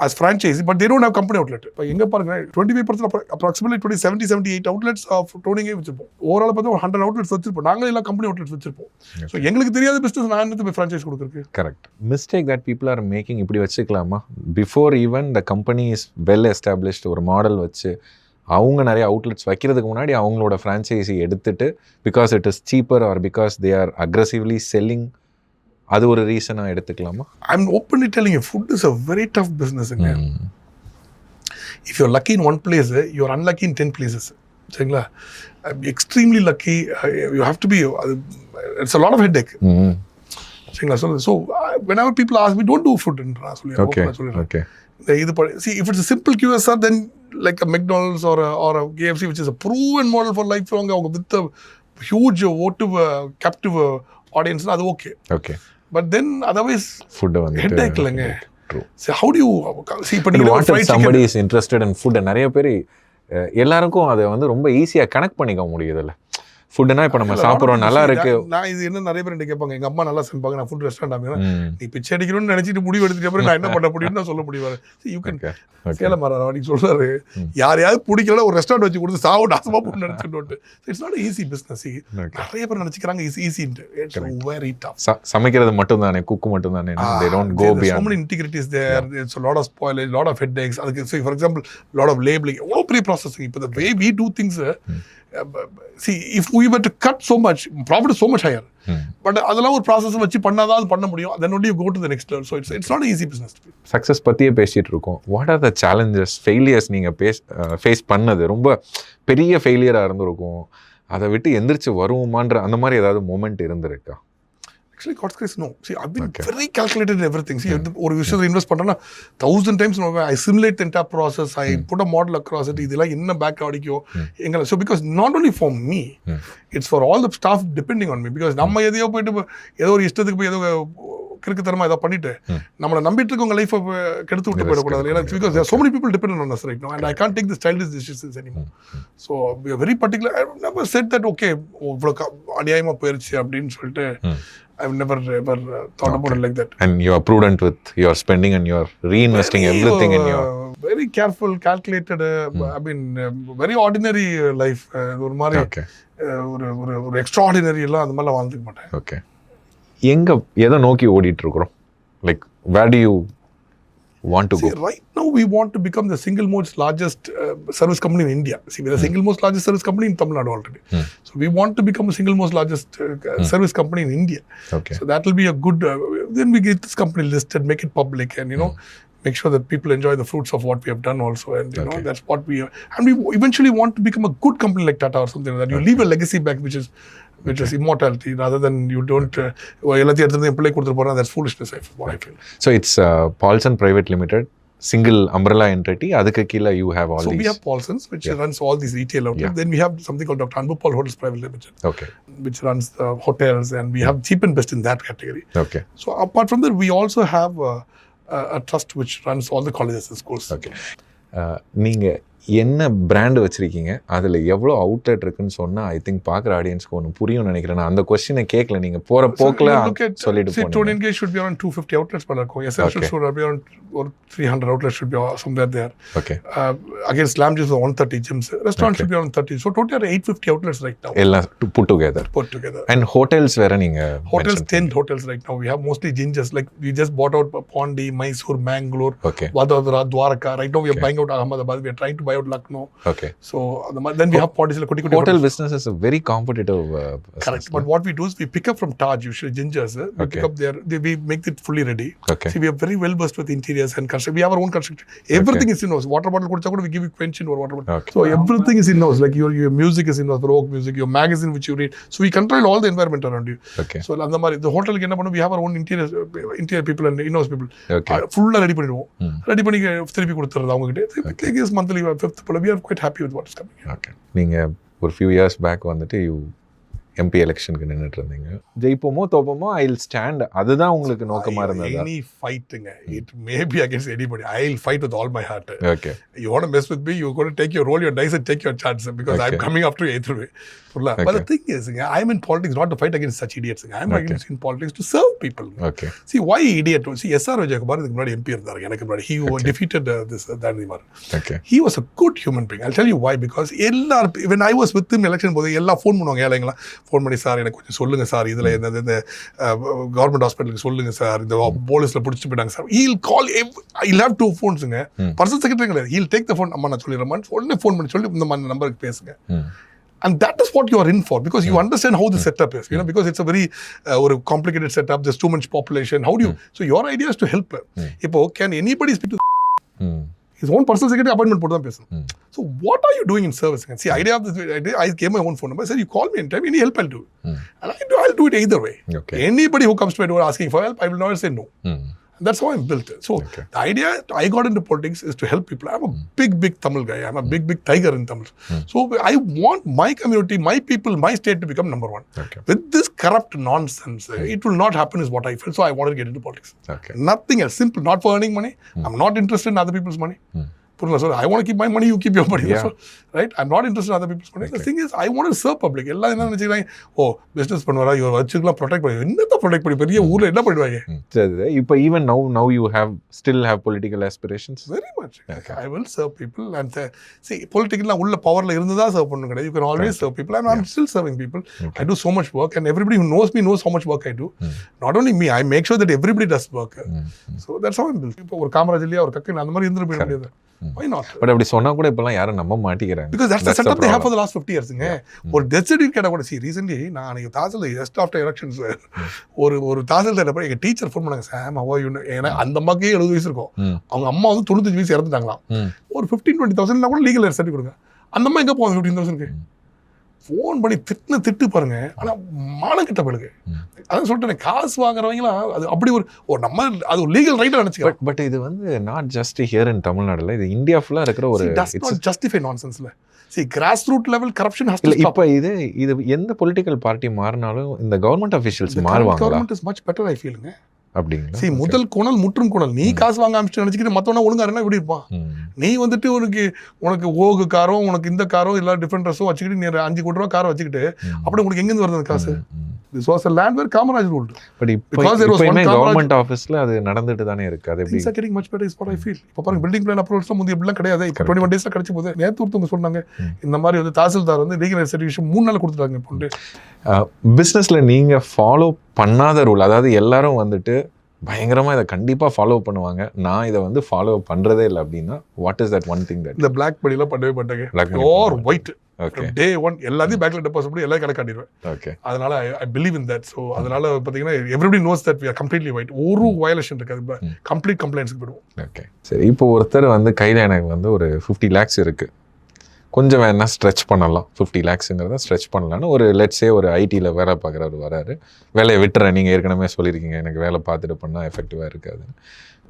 B: as franchisee, but they don't have company outlet. இப்போ எங்கே பாருங்க 25% approximately 78 outlets of Toni Guy வச்சிருப்போம். Overall பார்த்தா ஒரு 100 outlets வச்சிருப்போம். நாங்களே எல்லாம் company outlets வச்சிருப்போம். ஸோ எங்களுக்கு தெரியாத பிஸ்னஸ் நான் என்ன போய் ஃப்ரான்ச்சைஸ் கொடுக்குறதுக்கு? Correct.
A: Mistake that people are making இப்படி வச்சுக்கலாமா? Before even the company is well established ஒரு மாடல் வச்சு அவங்க நிறைய அவுட்லெட்ஸ் வைக்கிறதுக்கு முன்னாடி அவங்களோட ஃப்ரான்ச்சைஸி எடுத்துட்டு because it is cheaper or because they are aggressively selling, அது ஒரு ரீசனாக எடுத்துக்கலாமா?
B: I'm openly telling you, food is a very tough business. If you're lucky in one place, you're unlucky in 10 places. சரிங்களா? Extremely lucky, you have to be, it's a lot of headache. சரிங்களா? So whenever people ask me, don't do food.
A: Okay.
B: See, if it's a simple QSR, then like a McDonald's or a KFC, which is a proven model for lifelong, with a huge votive captive audience, that's okay. But then otherwise
A: food
B: headache இல்லங்க.
A: True.
B: So how do you see
A: if somebody is interested in food, நிறைய பேர் எல்லாருக்கும் அதை வந்து ரொம்ப ஈஸியா connect பண்ணிக்க முடியுதுல்ல. ஃபுட்டுனா இப்போ நம்ம சாப்பிட்றோம் நல்லா இருக்கு.
B: நான் இது என்ன நிறைய பேர் கேட்பாங்க, எங்க அம்மா நல்லா சமைப்பாங்க, நான் ஃபுட் ரெஸ்டாரண்ட் ஆகுது, நீ பிச்சை அடிக்கணும்னு நினைச்சிட்டு முடிவு எடுத்துட்டு அப்புறம் நான் என்ன பண்ண முடியும்னு சொல்ல முடியும். யூ கேன் சேலம் நீங்க சொல்றாரு, யாரையாவது பிடிக்கல ஒரு ரெஸ்டாரண்ட் வச்சு கொடுத்து சாவு நாசமா போட்டு நினைச்சுட்டு. It's not easy business. நிறைய பேர் நினைச்சுக்கிறாங்க இட்ஸ் ஈஸின்ட்டு. It's very tough.
A: சமைக்கிறது மட்டும் தானே, குக்கு மட்டும் தானே, they don't go beyond.
B: So many integrities there. It's a lot of spoilage, lot of headaches. அதுக்கு for example lot of labeling, all pre-processing. But the way we do things, see, if we were to cut so much, profit is so much higher. But அதெல்லாம் ஒரு process வச்சு பண்ணாதான் அது பண்ண முடியும். then only you go to the next level. So it's not an easy business to be.
A: Success பற்றியே பேசிகிட்டு இருக்கோம். What are the challenges, failures நீங்கள் ஃபேஸ் பண்ணது ரொம்ப பெரிய ஃபெயிலியராக இருந்திருக்கும், அதை விட்டு எந்திரிச்சு வருவோமான்ற அந்த மாதிரி ஏதாவது மூமெண்ட் இருந்திருக்கா?
B: Actually, God's grace, no. See, I've been very calculated in everything. See, ஒரு விஷயத்தை இன்வெஸ்ட் பண்ணுறேன்னா 1000 times I simulate the entire process, I put a model across it, இதெல்லாம் என்ன பேக் அடிக்கும் எங்களை. So because not only for me, it's for all the staff depending on me. Because நம்ம எதையோ போயிட்டு ஏதோ ஒரு இஷ்டத்துக்கு போய் ஏதோ கிறுக்குத்தனமா ஏதோ பண்ணிட்டு நம்மளை நம்பிட்டு இருக்கவங்க லைஃபை கெடுத்து விட்டு போயிடக்கூடாது. ஏன்னா because there are so many people dependent on us right now and I can't take this childish decisions anymore. So we are very particular. I've never said that okay இவ்வளோ அநியாயமா போயிருச்சு அப்படின்னு சொல்லிட்டு I've never ever thought about it like that.
A: And you are prudent with your spending and you are reinvesting everything in your...
B: Very careful, calculated. I mean, very ordinary life. ஒரு மாதிரி ஒரு extraordinary எல்லாம் அந்த மாதிரிலாம் வாழ்ந்துக்க மாட்டேன்.
A: Okay. எங்கே எதை நோக்கி ஓடிட்டு இருக்கிறோம்? Like where do you want to go?
B: Right now we want to become the single most largest service company in India. See, we're the single most largest service company in Tamil Nadu already. So we want to become the single most largest service company in India.
A: Okay.
B: So that will be a good, then we get this company listed, make it public, and make sure that people enjoy the fruits of what we have done also. And you know, that's what we are. And we eventually want to become a good company like Tata or something like that. You leave a legacy back which is immortality, rather than you don't எல்லாத்தையும் எடுத்து பிள்ளை கொடுத்துட்டு போறா. That's foolishness, I feel.
A: So it's Paulson Private Limited, single umbrella entity. அதுக்கு கீழ you have all these.
B: So we have Paulson's, which runs all these retail outlets. Then we have something called Dr. Anbupal Hotels Private Limited.
A: Okay.
B: Which runs the hotels, and we have cheap and best in that category.
A: Okay.
B: So apart from that, we also have a trust which runs all the colleges and schools.
A: Okay. நீங்கள் என்ன brand வச்சுருக்கீங்க, அதில் எவ்வளோ outlet இருக்குன்னு சொன்னால் I think பார்க்குற ஆடியன்ஸ்க்கு ஒன்று புரியும்னு நினைக்கிறேன். நான் அந்த கொஸ்டினை கேட்கல, நீங்கள் போகிற போக்கில் சொல்லிட்டு போனீங்க.
B: Toni Guy should be around 250 outlets per இருக்கும். Essential should be around 300 outlets should be somewhere there.
A: Okay.
B: Again, Slam Juice 130 gyms. Restaurant should be around 30. So total 850 outlets right now.
A: எல்லாம் put together. And hotels வேற நீங்கள்
B: hotels 10 hotels right now. We have mostly gingers. Like we just bought out Pondi, Mysore, Mangalore, Vadodara, Dwarka. Right now we are buying out Ahmedabad. We are trying to buy out Lucknow.
A: Okay.
B: So then we have Pondis.
A: Hotel business is a very competitive business.
B: Correct. But what we do is we pick up from Taj, usually gingers. We pick up there. We make it fully ready.
A: Okay.
B: See, we are very well versed with interiors and construction. We have our own construction. Everything is in-house. Water bottle kudicha kuda we give you quench in our water bottle.
A: Okay.
B: So everything is in-house. Like your music is in-house, rock music, your magazine which you read. So we control all the environment around you.
A: Okay.
B: So அந்த மாதிரி the hotel என்ன பண்ணுவோம், we have our own interior people and in-house people.
A: Okay.
B: Full ready பண்ணிடுவோம். Ready பண்ணி திருப்பி கொடுத்துறது அவங்க கிட்ட. Take this monthly 5th poll. We are quite happy with what is coming.
A: Okay. நீங்க ஒரு few years back வந்துட்டு எம்பி எலெக்ஷனுக்கு நின்றுட்டு இருந்தீங்க. ஜெயிப்போமோ தோப்போமோ ஐ வில் ஸ்டாண்ட், அதுதான் உங்களுக்கு நோக்கமா இருந்தது?
B: எனி ஃபைட்டுங்க, it may be against anybody, I will fight with all my heart.
A: Okay,
B: you want to mess with me, you got to take your roll your dice and take your chance because I am coming after you eighth way. But the thing is, I am in politics not to fight against such idiots. I am in politics to serve people.
A: Okay.
B: See, why idiot? See, SR Vijayakumar இதுக்கு முன்னாடி MP இருந்தார் எனக்கு முன்னாடி. He defeated this Danimar.
A: Okay.
B: He was a good human being. I'll tell you why. Because when I was with him election போது எல்லா phone பண்ணுவாங்க ஏழைங்களா, phone பண்ணி sir எனக்கு கொஞ்சம் சொல்லுங்க சார், இதில் இந்த கவர்மெண்ட் ஹாஸ்பிட்டலுக்கு சொல்லுங்க சார், இந்த போலீஸில் பிடிச்சிட்டு போயிட்டாங்க sir. He'll call, he'll have 2 phones. Personal secretary கிடையாது. He'll take the phone, அம்மா நான் சொல்லிடுறேன், உடனே ஃபோன் பண்ணி சொல்லி இந்த மாதிரி நம்பருக்கு பேசுங்க. And that is what you are in for, because you understand how the setup is, because it's a very complicated setup. There's too much population. How do you? So your idea is to help. Ipo, can anybody speak to his own personal secretary appointment போட்டு தான் பேசணும். So what are you doing in service? See, idea of this, I gave my own phone number. I said, you call me anytime, any help I'll do. And I'll do it either way.
A: Okay.
B: Anybody who comes to my door asking for help, I will never say no. That's how I'm built. So the idea I got into politics is to help people. I'm a big Tamil guy. I'm a big tiger in Tamil. So I want my community, my people, my state to become number one.
A: Okay.
B: With this corrupt nonsense, it will not happen is what I feel. So I wanted to get into politics.
A: Okay.
B: Nothing else. Simple. Not for earning money. I'm not interested in other people's money. So I want to keep my money, you keep your money.
A: Yeah.
B: So, right? I'm not interested in other people's money. Okay. The thing is, I want to serve public. எல்லாம் என்ன நினைச்சுக்கிறாங்க, ஓ business பண்ணுவாரா, இவர் வச்சுக்கலாம் protect பண்ணி, என்னத்தை protect பண்ணி பெரிய ஊரில் என்ன பண்ணுவாங்க?
A: இப்போ even now you still have political aspirations?
B: Very much. Okay. I will serve people and see, politically உள்ள பவர்ல இருந்து தான் சர்வ் பண்ணணும் கிடையாது. You can always serve people and I'm still serving people. Okay. I do so much work and everybody who knows me knows how much work I do. Not only me, I make sure that everybody does work. So that's how I'm built. இப்போ ஒரு காமராஜ் இல்லையா, ஒரு கக்கன் அந்த மாதிரி இருந்துட்டு போயிட முடியாது. Why not?
A: But அப்படி சொன்னா கூட இப்பெல்லாம் யாரும் நம்ப மாட்டேங்கிறாங்க.
B: Because that's the setup they have for the last 50 years. ஒரு டெத் சர்டிஃபிகேட் கேட்டா கூட, see, recently நான் அன்னைக்கு தாசில்தார் ஜஸ்ட் ஆஃப்டர் எலெக்ஷன்ஸ் ஒரு தாசில்தார் போய் எங்க டீச்சர் ஃபோன் பண்ணாங்க, சாம் ஹவ் ஆர் யூ, ஏன்னா அந்த அம்மாக்கே 70 வயசு இருக்கும், அவங்க அம்மா வந்து 95 வயசு இறந்துட்டாங்களாம். ஒரு 15-20,000 கூட லீகல் சர்டிஃபிகேட் கொடுங்க. அந்த அம்மா எங்க போவாங்க 15,000க்கு? ஃபோன் பண்ணி திட்டு பாருங்க. ஆனால் மானம் கிட்ட போயிடுங்க. அதான் சொல்லிட்டேன், காசு வாங்குறவங்களா அது அப்படி ஒரு நம்ம அது ஒரு லீகல் ரைட்டாக நினச்சிக்கிறோம்.
A: பட் இது வந்து நாட் ஜஸ்ட் ஹியர் இன் தமிழ்நாடுல, இது இந்தியா ஃபுல்லாக இருக்கிற ஒரு
B: justify நான்சென்ஸ்ல. See, grassroots level corruption has to stop.
A: இப்போ இது எந்த பொலிட்டிக்கல் பார்ட்டி மாறினாலும் இந்த கவர்மெண்ட் அஃபிஷியல்ஸ் மாறுவாங்க.
B: Government is much better I ஃபீலுங்க.
A: அப்படிங்களா?
B: சரி, முதல் கோணல் முற்றும் கோணல். நீ காசு வாங்க ஆரம்பிச்சு நினைச்சிக்கிட்டு மற்றவனா ஒழுங்கா இருந்தா எப்படி இருப்பான்? நீ வந்துட்டு உனக்கு ஓகு காரோ, உனக்கு இந்த காரோ இல்லை டிஃப்ரெண்ட் ட்ரெஸ்ஸோ வச்சுக்கிட்டு, நீ 5 கோடி ரூபா காரை வச்சுக்கிட்டு அப்படி உங்களுக்கு எங்கேருந்து வருது அந்த காசு? This was a land where Kamaraj ruled.
A: But because there was one government office-ல அது நடந்துட்டு தானே இருக்கு. அது எப்படி?
B: Things are getting much better is what I feel. இப்போ பாருங்க, பில்டிங் பிளான் அப்ரூவல்ஸ்லாம் முந்தைய இப்படிலாம் கிடையாது. இப்போ 21 days கிடைச்சு போகுது. நேற்று ஒருத்தவங்க சொன்னாங்க, இந்த மாதிரி வந்து தாசில்தார் வந்து லீகல் சர்டிஃபிகேஷன் 3 நாள் கொடுத்துட்டாங்க. இப்போ
A: பிஸ்னஸில் நீங்கள் ஃபாலோ பண்ணாத ரூல், அதாவது எல்லாரும் வந்துட்டு பயங்கரமாக இதை கண்டிப்பாக ஃபாலோ பண்ணுவாங்க, நான் இதை வந்து ஃபாலோ பண்ணுறதே இல்லை அப்படின்னா, what is that one thing that?
B: இந்த பிளாக் மணிலாம் பண்ணவே மாட்டாங்க. R white. Okay. Day 1 எல்லாத்தையும் பேங்க்ல டெபாசிட் பண்ணி எல்லாம் கணக்கு காட்டிடுவேன்.
A: Okay.
B: அதனால I believe in that. So அதனால பாத்தீங்கன்னா everybody knows that we are completely white. ஒரு வயலேஷன் இருக்காது. கம்ப்ளீட் கம்ப்ளைண்ட்ஸ்க்கு போய்டுவோம்.
A: ஓகே, சரி. இப்போ ஒருத்தர் வந்து கையில் எனக்கு வந்து ஒரு 50 lakhs இருக்கு, கொஞ்சம் வேணா ஸ்ட்ரெச் பண்ணலாம், 50 lakhsங்கிறத ஸ்ட்ரெச் பண்ணலான்னு ஒரு லெட்ஸே ஒரு ஐடியில் வேலை பார்க்குறவர் வராரு. வேலையை விட்டுறேன், நீங்கள் ஏற்கனவே சொல்லியிருக்கீங்க எனக்கு வேலை பார்த்துட்டு பண்ணால் எஃபெக்டிவாக இருக்காது,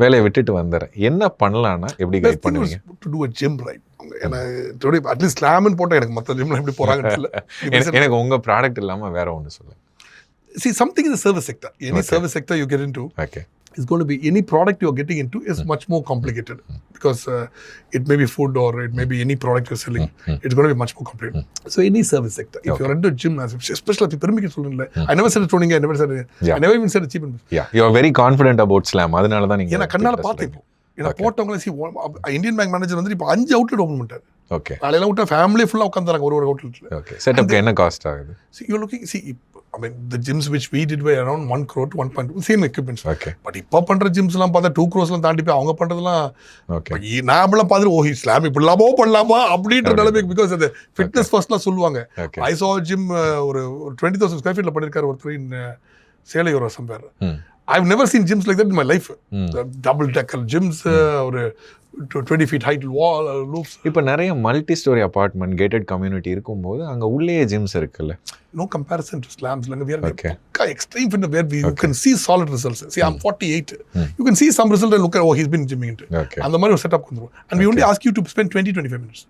A: வேலையை விட்டுட்டு வந்துடுறேன், என்ன பண்ணலான்னா எப்படி கைட் பண்ணுவீங்க?
B: To do a gym, right? ஏன்னா அட்லீஸ்ட் ஸ்லாம்னு போட்டால் எனக்கு மற்ற ஜிம்ல எப்படி போகிறாங்கன்னு தெரியல.
A: எனக்கு உங்கள் ப்ராடக்ட் இல்லாமல் வேற ஒன்று சொல்லுங்கள்.
B: See, something in the service sector. Any service sector you get into.
A: Okay.
B: It's going to be any product you're getting into is much more complicated because it may be food or it may be any product you're selling. It's going to be much more complicated. So any service sector, if you're into a gym, especially if you're I never said training, I never said it. I never even said achievement.
A: Yeah, you are very confident about slam. அதனால தான் நீங்க
B: ஏன்னா கண்ணால பார்த்தேன். ஏன்னா போட்டவங்களே Indian bank manager வந்து இப்போ 5 outlet open பண்ணிட்டாரு.
A: ஓகே.
B: காலையில விட்டா ஃபேமிலி ஃபுல்லா உட்கார்ந்தாங்க ஒரு அவுட்லெட்ல.
A: ஓகே. செட்டப்க்கு என்ன காஸ்ட் ஆகுது?
B: See you're looking I mean the gyms which we did were around 1 crore to 1.2 same equipments.
A: Okay.
B: But இப்போ பண்ற gyms எல்லாம் பார்த்தா 2 crores எல்லாம் தாண்டி போய் அவங்க பண்றதெல்லாம்
A: ஓகே.
B: நாமலாம் பார்த்து ஓ இஸ்லாமி பண்ணலாமா அப்படின்ற நிலைமைக்கு பிகாஸ் அது ஃபிட்னஸ் ஃபர்ஸ்ட்லாம் சொல்லுவாங்க. I saw a gym ஒரு 20,000 square feetல பண்ணிருக்காரு ஒருத்தர் in Selaiyur சம்பேர். I've never seen gyms like that in my life. Double decker gyms ஒரு 20 feet height wall roofs.
A: இப்போ நிறைய multi story apartment gated community இருக்கும்போது அங்க உள்ளேயே ஜிம்ஸ் இருக்குல்ல.
B: No comparison to slums. We are extreme fitness where you can see solid results. See, I'm 48. You can see some result and look at, oh, he's been gymming into. And the money setup. And we only ask you to spend 20-25 minutes.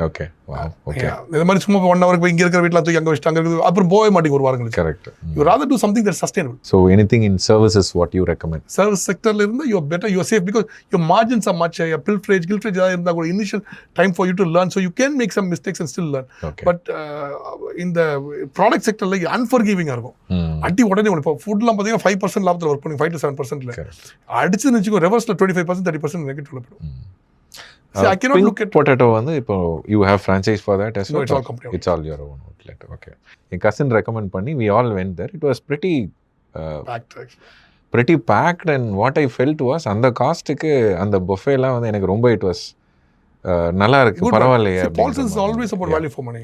A: Okay. Wow. Okay.
B: இந்த மாதிரி சும்மா 1 hour இங்க இருக்கிற வீட்ல தூக்கி அங்க வச்சிட்டு அங்க இருக்குது அப்புறம் போவே மாட்டீங்க ஒரு வாரம் கழிச்சு.
A: Correct.
B: You rather do something that's sustainable.
A: So anything in services what you recommend?
B: Service sectorல இருந்தா you are better, you are safe because your margins are much higher. Pilferage இருந்தா கூட initial time for you to learn, so you can make some mistakes and still learn.
A: Okay.
B: But in the product sectorல unforgiving இருக்கும். அடி உடனே இப்போ ஃபுட்லாம் பாத்தீங்கன்னா 5% லாபத்துல work பண்ணி 5 to 7%ல அடிச்சு நிச்சயம் ரிவர்ஸ்ல 25% 30% நெகட்டிவ்ல போய்டும். See, I cannot look at
A: potato வந்து இப்போ you have franchise for that as well?
B: No, it's all company.
A: It's all your own outlet. Okay. N cousin recommend பண்ணி we all went there. It was pretty packed and what I felt was அந்த காஸ்ட்டுக்கு அந்த buffetலாம் வந்து எனக்கு ரொம்ப it was நல்லா இருக்கு பரவாயில்லையே.
B: Paulson is always about value for money.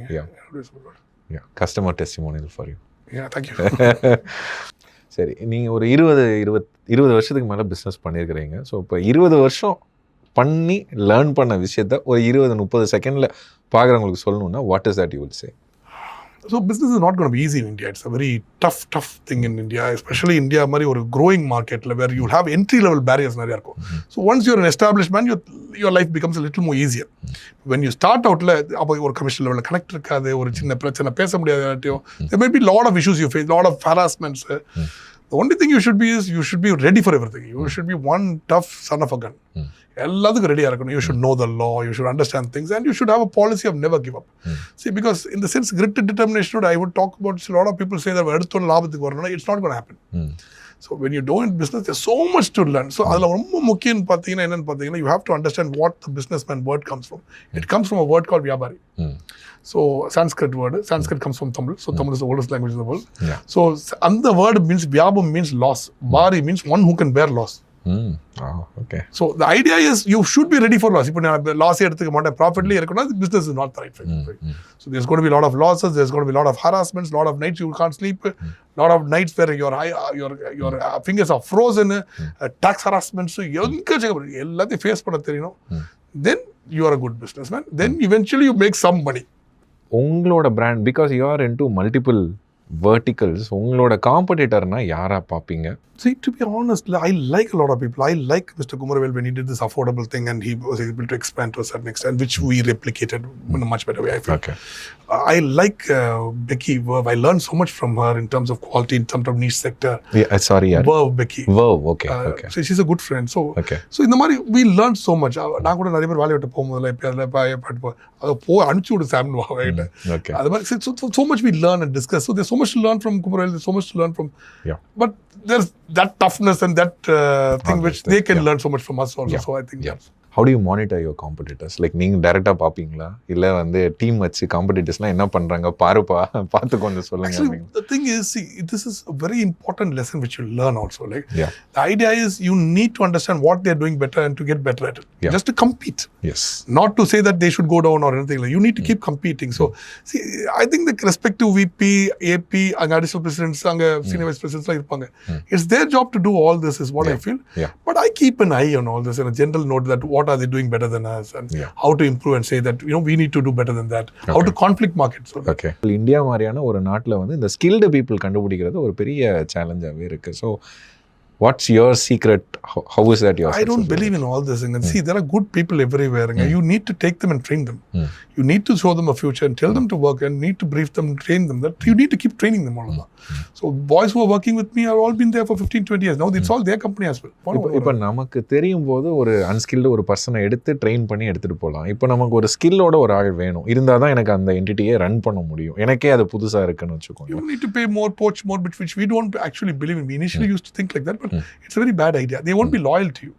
A: Yeah. Customer testimonial for you.
B: Yeah, thank you.
A: சரி, நீங்க ஒரு 20 வருஷத்துக்கு மேல பிசினஸ் பண்ணியிருக்கிறீங்க. ஸோ இப்போ 20 வருஷம் பண்ணி லேர்ன் பண்ண விஷயத்த ஒரு 20-30 செகண்ட்ல பார்க்குறவங்களுக்கு சொல்லணும்னா what is that you will say?
B: So business is not going to be easy in India. It's a very tough thing in India, especially India மாதிரி ஒரு growing market where you have entry level barriers நிறைய இருக்கும். So once you're an established man, your life becomes a little more easier. When you start outல அப்போ ஒரு commission level connect இருக்காது, ஒரு சின்ன பிரச்சனை பேச முடியாதாட்டியும் there may be lot of issues you face, lot of harassments. The only thing you should be ready for everything. You should be one tough son of a gun. எல்லாத்துக்கும் ரெடியாக இருக்கணும். You should know the law, you should understand things, and you should have a policy of never give up. See, because in the sense grit and determination, I would talk about, a lot of people say that எடுத்தோன்னு லாபத்துக்கு வரணும்னா it's not going to happen. So when you do in business, there's so much to learn. So அதில் ரொம்ப முக்கியம் பார்த்தீங்கன்னா என்னன்னு பார்த்தீங்கன்னா you have to understand what the businessman word comes from. It comes from a word called வியாபாரி. So Sanskrit comes from Tamil. So Tamil is the oldest language in the world. So and the word means vyabam means loss. Bari means one who can bear loss.
A: Okay.
B: So the idea is you should be ready for loss. If you loss எடுத்துக்க மாட்டேன் ப்ராஃபிட்லி இருக்கணும், business is not the right thing. So there's going to be a lot of losses, there's going to be a lot of harassments, lot of nights you can't sleep, lot of nights where your fingers are frozen, tax harassments, எல்லாத்தையும் face பண்ண தெரியணும். Then you are a good businessman. Then eventually you make some money.
A: உங்களோட brand because you are into multiple verticals, உங்களோட காம்படிட்டர்னா யாரா பார்ப்பீங்க?
B: See, to be honest, I like a lot of people. I like Mr. Kumaravel when he did this affordable thing and he was able to expand to a certain extent, which we replicated in a much better way, I feel.
A: Okay.
B: I like Becky Verve. I learned so much from her in terms of quality, in terms of niche sector.
A: Yeah, sorry.
B: Verve, Becky.
A: Verve, okay.
B: So she's a good friend. So,
A: okay.
B: So in the Mari, we learned so much. நான் கூட நிறைய பேர் வேலையை விட்டு போகும்போது அனுப்பிச்சு விடு சாம்னு வாங்கிட்ட. அது மாதிரி so much we learn and discuss. So there's so much to learn from Kumaravel, there's so much to learn from.
A: Yeah.
B: But there's that toughness and that thing which they can learn so much from us also. So I think that's.
A: How do you monitor your competitors? Like நீங்க டைரக்டா பாப்பீங்களா இல்ல வந்து team வச்சு காம்படிட்டர்ஸ்லாம் என்ன பண்றாங்க பார்த்து கொஞ்சம் சொல்லுங்க.
B: Actually, the thing is, see, this is a very important lesson which you learn also. Like the idea is you need to understand what they're doing better and to get better at it. Just to compete.
A: Yes.
B: Not to say that they should go down or anything. Like you need to keep competing. So see, I think the respective VP, AP, additional presidents, senior vice presidents like irupanga. It's their job to do all this is what I feel. But I keep an eye on all this and a general note that what are they doing better than us and how to improve and say that we need to do better than that. How to conflict market. So
A: okay. India மாதிரியான ஒரு நாட்டில் வந்து இந்த skilled people கண்டுபிடிக்கிறது ஒரு பெரிய சேலஞ்சாகவே இருக்குது. So What's your secret? How is that your
B: I don't believe in all this. And see, there are good people everywhere. You need to take them and train them. You need to show them a future and tell them to work and need to brief them, train them. That you need to keep training them all of that. So boys who are working with me have all been there for 15-20 years. Now it's all their company as well.
A: இப்போ நமக்கு தெரியும் போது ஒரு unskilled ஒரு பர்சனை எடுத்து train பண்ணி எடுத்துட்டு போகலாம். இப்போ நமக்கு ஒரு ஸ்கில்லோட ஒரு ஆள் வேணும். இருந்தால் தான் எனக்கு அந்த என்டிட்டியை ரன் பண்ண முடியும். எனக்கே அது புதுசாக இருக்குன்னு வச்சுக்கோங்க.
B: You need to pay more, poach more, which we don't actually believe in. We initially used to think like that, but it's a very bad idea. They won't be loyal to you.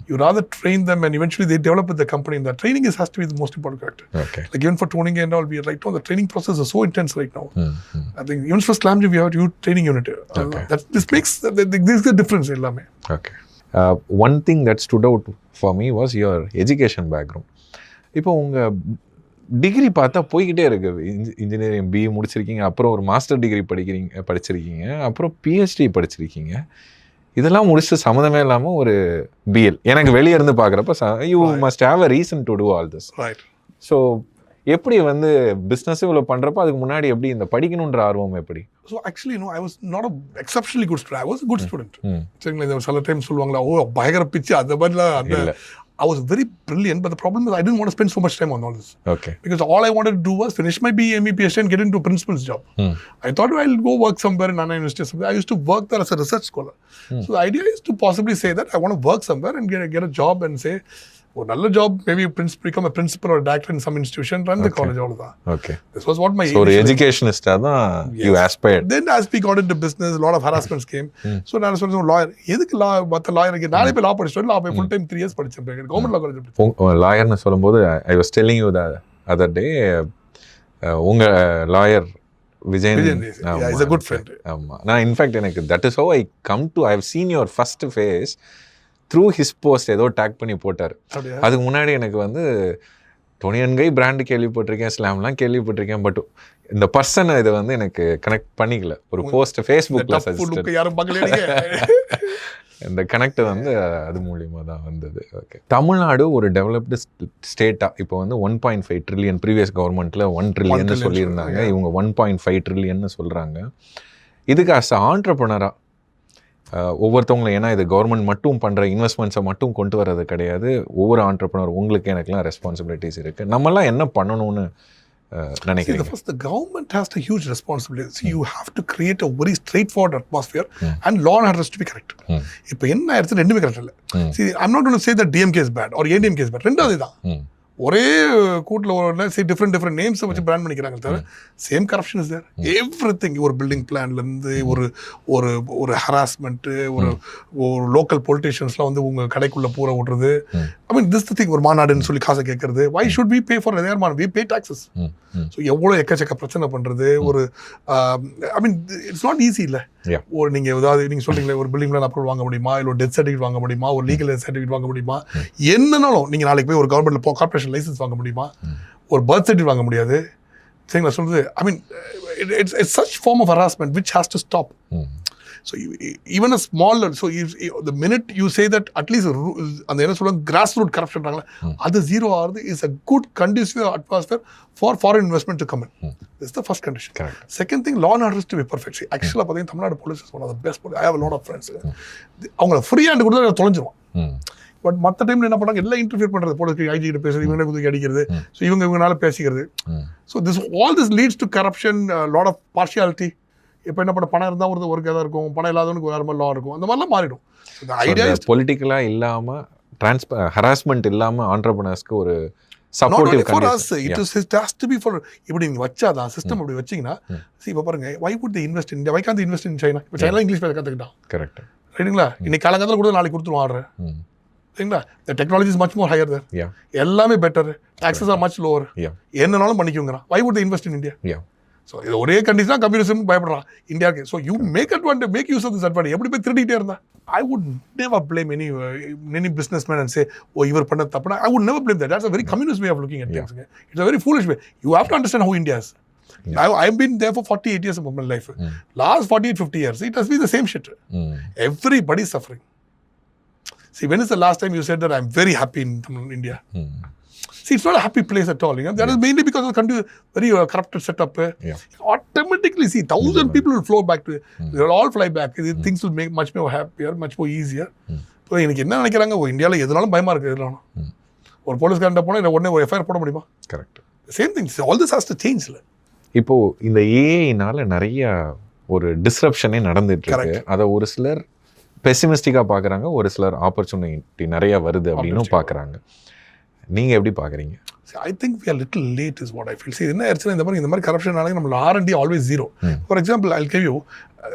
B: You rather train them and eventually they develop with the company. And that training has to be the most important factor.
A: Okay.
B: Like even for Toni Guy and all, we are right now, the training process is so intense right now. I think even for Slam we have a training unit. This makes this is the difference.
A: Okay. One thing that stood out for me was your education background. இப்போ உங்கள் degree பார்த்தா போய்கிட்டே இருக்கு. Engineering BA முடிச்சிருக்கீங்க, அப்புறம் ஒரு master degree படிச்சிருக்கீங்க, அப்புறம் பிஹெச்டி படிச்சிருக்கீங்க. இதெல்லாம் முடிச்சு சம்மந்தமே இல்லாமல் ஒரு பிஎல். எனக்கு வெளியே இருந்து பார்க்குறப்ப you must have a reason to do all this. So எப்படி வந்து பிஸ்னஸ் இவ்வளோ பண்ணுறப்போ அதுக்கு முன்னாடி எப்படி இந்த படிக்கணுன்ற ஆர்வம் எப்படி?
B: So actually, I was not an exceptionally good student. I was a good student. சரிங்களா, சில டைம் சொல்லுவாங்களா, பயங்கர பிச்சு அந்த மாதிரிலாம். I was very brilliant, but the problem is I didn't want to spend so much time on all this.
A: Okay.
B: Because all I wanted to do was finish my BA, ME, PhD and get into a principal's job. I thought I'll go work somewhere in Anna University. I used to work there as a research scholar. So the idea is to possibly say that I want to work somewhere and get a job and say, நல்ல job, maybe become a principal or a director in some institution, run the college, all of that.
A: Okay.
B: This was what my
A: so ஒரு educationist தான் you aspired.
B: Then as we got into business, a lot of harassments came. So நான் சொன்னேன், lawyer எதுக்கு மற்ற லாயருக்கு நானே போய் லா படிச்சேன். லா போய் full time 3 years படிச்சேன். கவர்மெண்ட் லா காலேஜ் படிச்சேன்.
A: லாயர்னு சொல்லும்போது I was telling you the other day, உங்க lawyer Vijayan
B: is a good friend.
A: ஆமா, நான் இன்ஃபேக்ட் எனக்கு that is how I come to I have seen your first face through his post. ஏதோ take பண்ணி போட்டார். அதுக்கு முன்னாடி எனக்கு வந்து டோனி கை பிராண்டு கேள்விப்பட்டிருக்கேன், ஸ்லாம்லாம் கேள்விப்பட்டிருக்கேன், பட் இந்த பர்சனை இதை வந்து எனக்கு கனெக்ட் பண்ணிக்கல. ஒரு போஸ்ட் ஃபேஸ்புக்கில் சஜஸ்ட் இந்த கனெக்ட் வந்து அது மூலியமாக தான் வந்தது. ஓகே, தமிழ்நாடு ஒரு டெவலப்டு ஸ்டேட்டாக இப்போ வந்து 1.5 ட்ரில்லியன், ப்ரீவியஸ் கவர்மெண்ட்டில் 1 ட்ரில்லியன் சொல்லியிருந்தாங்க, இவங்க 1.5 ட்ரில்லியன் சொல்கிறாங்க. இதுக்கு அஸ் ஆண்டர்ப்ரனராக ஒவ்வொருத்தவங்களும், ஏன்னா இது கவர்மெண்ட் மட்டும் பண்ணுற இன்வெஸ்ட்மெண்ட்ஸை மட்டும் கொண்டு வர்றது கிடையாது, ஒவ்வொரு ஆண்டர்ப்ரனர் உங்களுக்கு எனக்குலாம் ரெஸ்பான்சிபிலிட்டிஸ் இருக்குது. நம்மலாம் என்ன பண்ணணும்னு நினைக்கிறீங்க?
B: First, the government has a huge responsibility. So you have to create a very straightforward atmosphere and law and order has to be correct. இப்போ என்ன ஆயிடுச்சு, ரெண்டுமே கரெக்ட் இல்லை. See, I'm not going to say that DMK is bad or ADMK is bad. ரெண்டாவது தான் ஒரே கூட்டில் ஒரு டிஃப்ரெண்ட் நேம்ஸை வச்சு பிராண்ட் பண்ணிக்கிறாங்க தவிர same corruption is there. Everything. ஒரு பில்டிங் பிளான்லேருந்து ஒரு ஹராஸ்மெண்ட்டு, ஒரு லோக்கல் பொலிட்டிஷியன்ஸ்லாம் வந்து உங்கள் கடைக்குள்ளே பூரா விட்றது. I mean this the thing. ஒரு மாநாடுன்னு சொல்லி காசை கேட்கறது. Why should we pay for their மாநாடு? We pay taxes. ஸோ எவ்வளோ எக்கச்சக்க பிரச்சனை பண்ணுறது. ஒரு ஐ மீன் இட்ஸ் நாட் ஈஸி இல்லை. ஒரு நீங்கள் ஏதாவது நீங்கள் சொல்கிறீங்களே, ஒரு பில்டிங் பிளான் அப்ரூவல் வாங்க முடியுமா, இல்லை ஒரு டெத் சர்டிஃபிகேட் வாங்க முடியுமா, ஒரு லீகல் சர்டிஃபிகேட் வாங்க முடியுமா, என்னன்னாலும் நீங்கள் நாளைக்கு போய் ஒரு கவர்மெண்ட்டில் கார்பரேஷன் லைசன்ஸ் வாங்க முடியுமா, ஒரு பர்த் சர்டிஃபிகேட் வாங்க முடியாது. சரிங்களா சொல்றது? I mean it's such form of harassment which has to stop. So even a small, so the minute you say that at least அந்த என்ன சொல்லுவாங்க grassroots corruption அது zero ஆகுது is a good conducive atmosphere for foreign investment to come in. This is the first condition. Correct. Second thing, law and order is to be perfect. See, actually பார்த்தீங்கன்னா Tamil Nadu police is one of the best police. I have a lot of friends. அவங்கள free hand கொடுத்தா தொலைஞ்சிருவான். But மற்ற டைம்ல என்ன பண்ணாங்க, எல்லாம் interfere பண்றது, போலீஸ்க்கு ஐஜி கிட்ட பேசுறது, இவங்க குதிக்க அடிக்கிறது, ஸோ இவங்கனால பேசிக்கிறது. So this all this leads to corruption, lot of partiality. இப்போ என்ன பண்ண, பணம் இருந்தால் ஒரு கதை இருக்கும், பணம் இல்லாதவனுக்கு வேறு மாதிரி லா இருக்கும், அந்த மாதிரிலாம் மாறிடும். ஐடியா
A: பொலிட்டிக்கலாக இல்லாமல் ஹராஸ்மெண்ட் இல்லாமல் ஆண்டர்ப்ரனர்ஸ்க்கு ஒரு சப்போர்ட்டிவ்
B: இப்படி நீங்கள் வச்சாதான் சிஸ்டம் அப்படி வச்சிங்கன்னா, இப்போ பாருங்க, why would the invest in India, why can't they invest in China? இப்போ சைனா இங்கிலீஷ் பேச கற்றுக்கிட்டான்.
A: கரெக்ட்.
B: ரைட்டுங்களா? இன்னைக்கு காலங்காலத்தில் கூட நாளைக்கு கொடுத்துருவோம் ஆர்டர். சரிங்களா? The technology is much more higher there. எல்லாமே better, taxes are much lower, என்னன்னாலும் பண்ணிக்கோங்கிறான். Why would the invest in India? So இது ஒரே கண்டிஷனாக கம்யூனிசம் பயப்படுறான் இந்தியாவுக்கு. So you make advantage, make use of this advantage. எப்படி போய் திருடிட்டே இருந்தா? I would never blame any business man and say, இவர் பண்ண தப்புனா I would never blame that. That's a very communist way of looking at things. It's a very foolish way. You have to understand who India is. I've been there for 48 years of my life. Last 48-50 years, it has been the same shit. Everybody's suffering. See, when is the last time you said that I'm very happy in India? See, it's not a happy place at all. That is mainly because of the country very corrupted setup. Automatically, see, 1,000 people will flow back to. They will all fly back. Things will make much more happier, much more easier. So, எனக்கு என்ன நினைக்கிறாங்க, இந்தியாவில் எதுனாலும் பயமா இருக்கு. எதுனாலும் ஒரு போலீஸ்காரன் போனால் இல்லை உடனே ஒரு எஃப்ஐஆர் போட முடியுமா? Correct. Same things. All this has to change.
A: இப்போ இந்த ஏஐனால நிறைய ஒரு டிஸ்ரப்ஷனே நடந்துட்டு இருக்கு. அதை ஒரு சிலர் பெசிமிஸ்டிக்காக பார்க்குறாங்க, ஒரு சிலர் ஆப்பர்ச்சுனிட்டி நிறைய வருது அப்படின்னு பார்க்குறாங்க. நீங்கள் எப்படி பார்க்குறீங்க?
B: I think we are little late is what I feel. See, என்ன ஆயிடுச்சுன்னா இந்த மாதிரி கரப்ஷனால நம்ம R&D always zero. For example, I'll give you,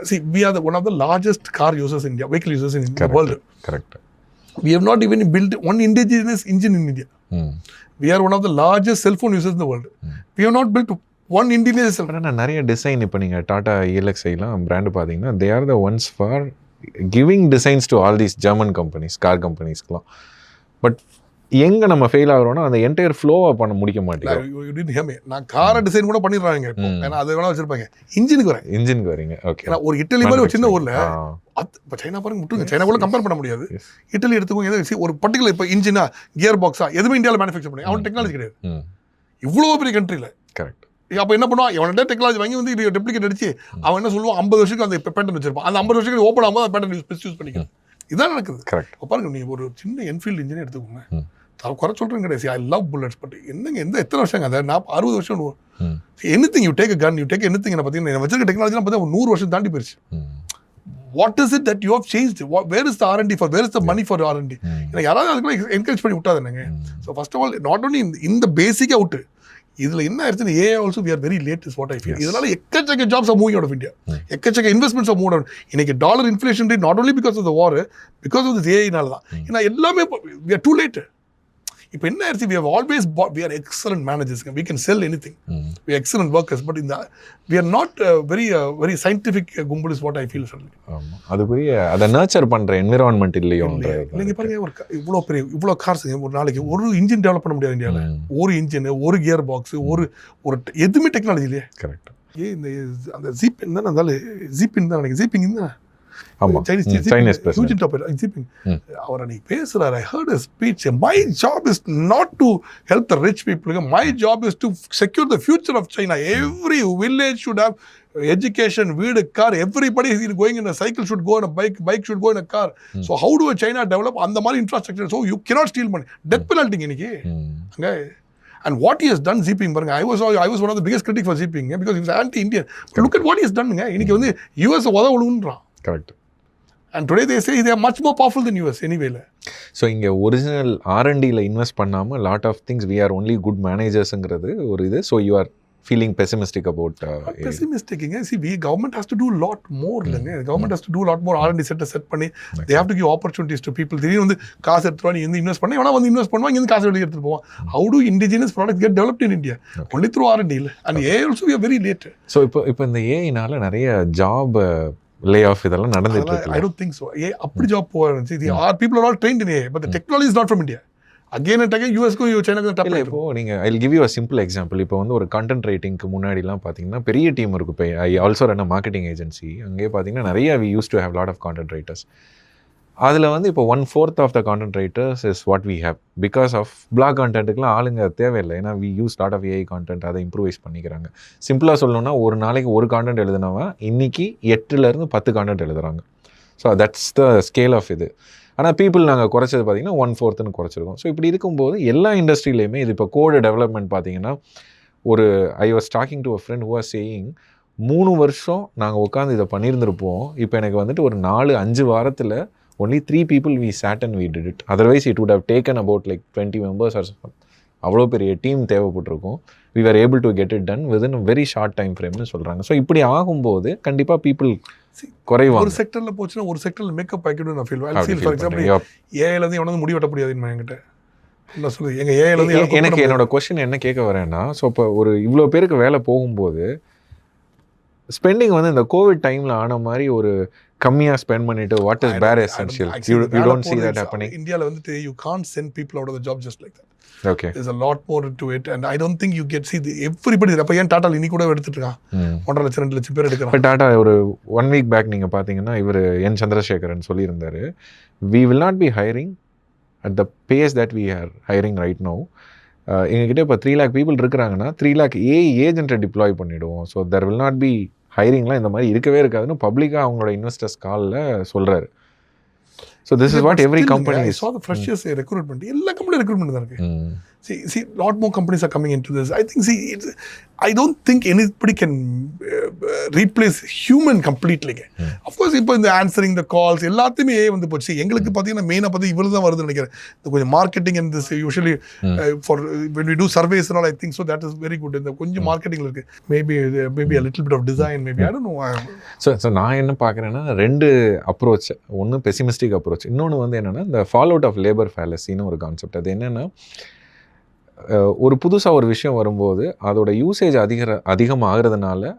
B: see, we are one of the largest car users in India, vehicle users in the world. Correct. We have not even built one indigenous engine in India. We are one of the largest cell phone users in the world. We have not built one indigenous cell phone. நிறைய design இப்போ நீங்கள் Tata ELXஐலாம் brand பார்த்தீங்கன்னா they are the ones for giving designs to all these German companies, car companiesக்குலாம். But எங்கே நம்ம fail ஆகிறோன்னா அந்த entire ஃப்ளோவை பண்ண முடிக்க மாட்டேங்குது. நான் காரை டிசைன் கூட பண்ணிடுறாங்க இப்போ, ஏன்னா அதை வேணா வச்சிருப்பாங்க. இன்ஜினுக்கு வரீங்க. ஓகே, ஒரு இட்டலி மாதிரி ஒரு சின்ன ஊரில் இப்போ சைனா பாருங்க விட்டுருங்க, சைனா கூட கம்பேர் பண்ண முடியாது. இட்டலி எடுத்துக்கோங்க, ஒரு பர்டிகுலர் இப்போ இன்ஜினா கியர் பாக்ஸா எதுவுமே இந்தியாவில் மேனுஃபேக்சர் பண்ணி அவன் டெக்னாலஜி கிடையாது. இவ்வளோ பெரிய கண்ட்ரியில். கரெக்ட். அப்போ என்ன பண்ணுவான், அவன்கிட்ட டெக்னாலஜி வாங்கி வந்து இது டெப்ளிகேட் அடிச்சு அவன் என்ன சொல்லுவான், 50 வருஷத்துக்கு அந்த பேட்டன் வச்சிருப்பான். அந்த 50 வருஷத்துக்கு ஓப்பன் ஆகும்போது அந்த பேட்டன் யூஸ் பண்ணிக்கலாம். இதான் நடக்குது. கரெக்ட். பாருங்க, நீ ஒரு சின்ன என்ஃபீல்டு இன்ஜினே எடுத்துக்கோங்க, குறை சொல்றேன் கிடையாது. I love bullets. பட் என்னங்க எத்தனை வருஷங்க, அதை 60 வருஷம். Anything you take a gun, you take anything. பார்த்தீங்கன்னா வச்சிருக்க டெக்னாலஜிலாம் பார்த்தா 100 வருஷம் தாண்டி போயிருச்சு. What is it that you have changed? Where is the R&D for? Where is the money for R&D? யாராவது அதுக்குள்ள என்கரேஜ் பண்ணி விட்டாதுங்க. So first of all not only இந்த பேசிக்காக விட்டு இதில் என்ன ஆயிடுச்சுன்னு AI also we are very late is what I feel. இதனால எக்கச்சக்க jobs are moving out of India, எக்கச்சக்க இன்வெஸ்ட்மெண்ட்ஸ் ஆர் மூவ் அவுட். இன்னைக்கு dollar inflation rate not only because of the war, because of this ஏஐனால தான். ஏன்னா எல்லாமே we are too late. இப்போ என்ன ஆயிடுச்சு, we have always bought, we are excellent managers, we can sell anything, we are excellent workers, but in the we are not very scientific கும்பல் is what I feel.
A: ஆமா, அதுக்குரிய அதை nurture பண்ற environment இல்லையோ.
B: நீங்க பாருங்க, இவ்வளோ கார்ஸ் ஒரு நாளைக்கு ஒரு இன்ஜின் டெவலப் பண்ண முடியாது இந்தியாவில். ஒரு இன்ஜின், ஒரு கியர் பாக்ஸ், ஒரு எதுவுமே டெக்னாலஜி இல்லையே. கரெக்ட். இந்த அந்த ஜீப்பின் தான் இருந்தாலும் ஜீப்பின் தான் நினைக்கிறேன், ஜீப்பிங் தான். அவர் அன்னைக்கு பேசுறாரு, I heard a speech. My job is not to help the rich people. My job is to secure the future of China. Every village should have education, வீடு, car. Everybody is going in a cycle should go in a bike should go in a car. So how do China develop அந்த மாதிரி infrastructure? So you cannot steal money. Death penalty இன்னைக்கு அங்க. And what he has done, Xiping, I was one of the biggest critics for Xiping because he was anti-Indian. Look at what he has done. இன்னைக்கு வந்து US உதவுன்றான். Correct. And today they say they are much more powerful than US anyway.
A: So இங்கே original R&Dல invest பண்ணாமல் lot of things we are only good managers-ங்கிறது ஒரு இது. So you are feeling pessimistic about
B: pessimistic. See, government has to do a lot more. Government has to do a lot more R&D set பண்ணி they have to give opportunities to people. திடீர்னு வந்து காசு எடுத்துருவா, நீ வந்து invest பண்ணி வேணா வந்து invest பண்ணுவாங்க, இங்கே காசு வெளியே எடுத்துட்டு போவான். How do indigenous products get developed in India? Only through R&D. And AI also we are very late.
A: So இப்போ இந்த AI-னால நிறைய ஜாப் லே ஆஃப் இதெல்லாம் நடந்துட்டு இருக்கு.
B: I don't think so. அப்படி ஜாப் போறேன். People are all trained in AI, but the technology is not from India. Again and again யூஎஸ்க்கும் சைனாக்கும் டப்.
A: இப்போ நீங்கள் I give you a simple example. இப்போ வந்து ஒரு கண்டென்ட் ரைட்டிங்க்கு முன்னாடிலாம் பார்த்தீங்கன்னா பெரிய டீம் இருக்கும். இப்போ I also run a marketing agency. அங்கே பார்த்தீங்கன்னா நிறைய we use to have lot of content writers. அதில் வந்து இப்போ 1/4 of the content writers is what we have. Because of blog கான்டென்ட்டுக்குலாம் ஆளுங்க தேவையில்லை. ஏன்னா we use lot of AI content, அதை இம்ப்ரூவைஸ் பண்ணிக்கிறாங்க. சிம்பிளாக சொல்லணும்னா ஒரு நாளைக்கு ஒரு கான்டென்ட் எழுதுனவன் இன்னைக்கு 8லேருந்து 10 கான்டென்ட் எழுதுறாங்க. So that's the scale of இது. ஆனால் பீப்புள் நாங்கள் குறைச்சது பார்த்தீங்கன்னா 1/4 குறைச்சிருக்கோம். ஸோ இப்படி இருக்கும்போது எல்லா இண்டஸ்ட்ரியிலையுமே இது இப்போ கோடு டெவலப்மெண்ட் பார்த்தீங்கன்னா ஒரு I was talking to a friend who was saying 3 வருஷம் நாங்கள் உட்காந்து இதை பண்ணியிருந்திருப்போம். இப்போ எனக்கு வந்துட்டு ஒரு 4-5 வாரத்தில் only 3 people we sat and we did it. Otherwise it would have taken about like 20 members or something. அவ்வளோ பெரிய team தேவைப்பட்டிருக்கும். we were able to get it done within a very short time frame னு சொல்கிறாங்க. So இப்படி ஆகும்போது கண்டிப்பாக people குறைவாங்க.
B: ஒரு செக்டரில் போச்சுன்னா ஒரு செக்டரில் மேக்கப் ஆகிடும். நான் ஃபீல் ஃபார் எக்ஸாம்பிள் ஏஐலேருந்து எவனாவது முடி வெட்ட முடியாதுன்னு என்கிட்ட என்ன சொல்லுது. எங்கள் ஏஐலேருந்து
A: எனக்கு என்னோட கொஸ்டின் என்ன கேட்க வரேன்னா, ஸோ இப்போ ஒரு இவ்வளோ பேருக்கு வேலை போகும்போது ஸ்பெண்டிங் வந்து இந்த கோவிட் டைமில் ஆன மாதிரி ஒரு கம்மியாக ஸ்பெண்ட் பண்ணிட்டு வாட் இஸ் பேர் essential you don't see that happening.
B: இந்தியாவில் வந்துட்டு you can't send people out of the job just like that.
A: Okay.
B: There's a lot more to it and I don't think you get everybody. அப்போ ஏன் tata இன்னி கூட எடுத்துட்டு இருக்கான் 1.5 லட்சம் 2 லட்சம் பேர் எடுக்கிறான்.
A: பட் டாட்டா ஒரு 1 week பேக் நீங்கள் பார்த்தீங்கன்னா இவர் என் சந்திரசேகரன் சொல்லியிருந்தாரு, we will not be hiring at the pace that we are hiring right now. எங்ககிட்ட இப்போ 3 lakh பீப்புள் இருக்கிறாங்கன்னா 3 lakh ஏஜென்ட்டை டிப்ளாய் பண்ணிவிடுவோம். So there will not be ஹைரிங்லாம் இந்த மாதிரி இருக்கவே இருக்காதுன்னு பப்ளிக்காக அவங்களோட இன்வெஸ்டர்ஸ் காலில் சொல்கிறாரு. So this is what every company
B: I saw the freshers recruitment. எல்லா கம்பெனியும் ரெக்ரூட்மெண்ட் தான் இருக்கு. See, lot more companies are coming into this. I think, I don't think anybody can replace human completely. Of course, இப்போ இந்த answering the calls எல்லாத்தையுமே வந்து போச்சு. எங்களுக்கு பார்த்தீங்கன்னா மெயினாக பார்த்து இவ்வளவு தான் வருதுன்னு நினைக்கிறேன். கொஞ்சம் marketing and this usually for when we do surveys and all, I think so that is very good. இந்த கொஞ்சம் மார்க்கெட்டிங்ல இருக்கு. Maybe a little bit of design, maybe I don't know.
A: So நான் என்ன பார்க்குறேன்னா 2 அப்ரோச். ஒன்று பெசிமிஸ்டிக் அப்ரோச், இன்னொன்று வந்து என்னென்னா இந்த ஃபால் அவுட் ஆஃப் லேபர் ஃபேலசின்னு ஒரு கான்செப்ட். அது என்னென்னா ஒரு புதுசாக ஒரு விஷயம் வரும்போது அதோட யூசேஜ் அதிகமாகிறதுனால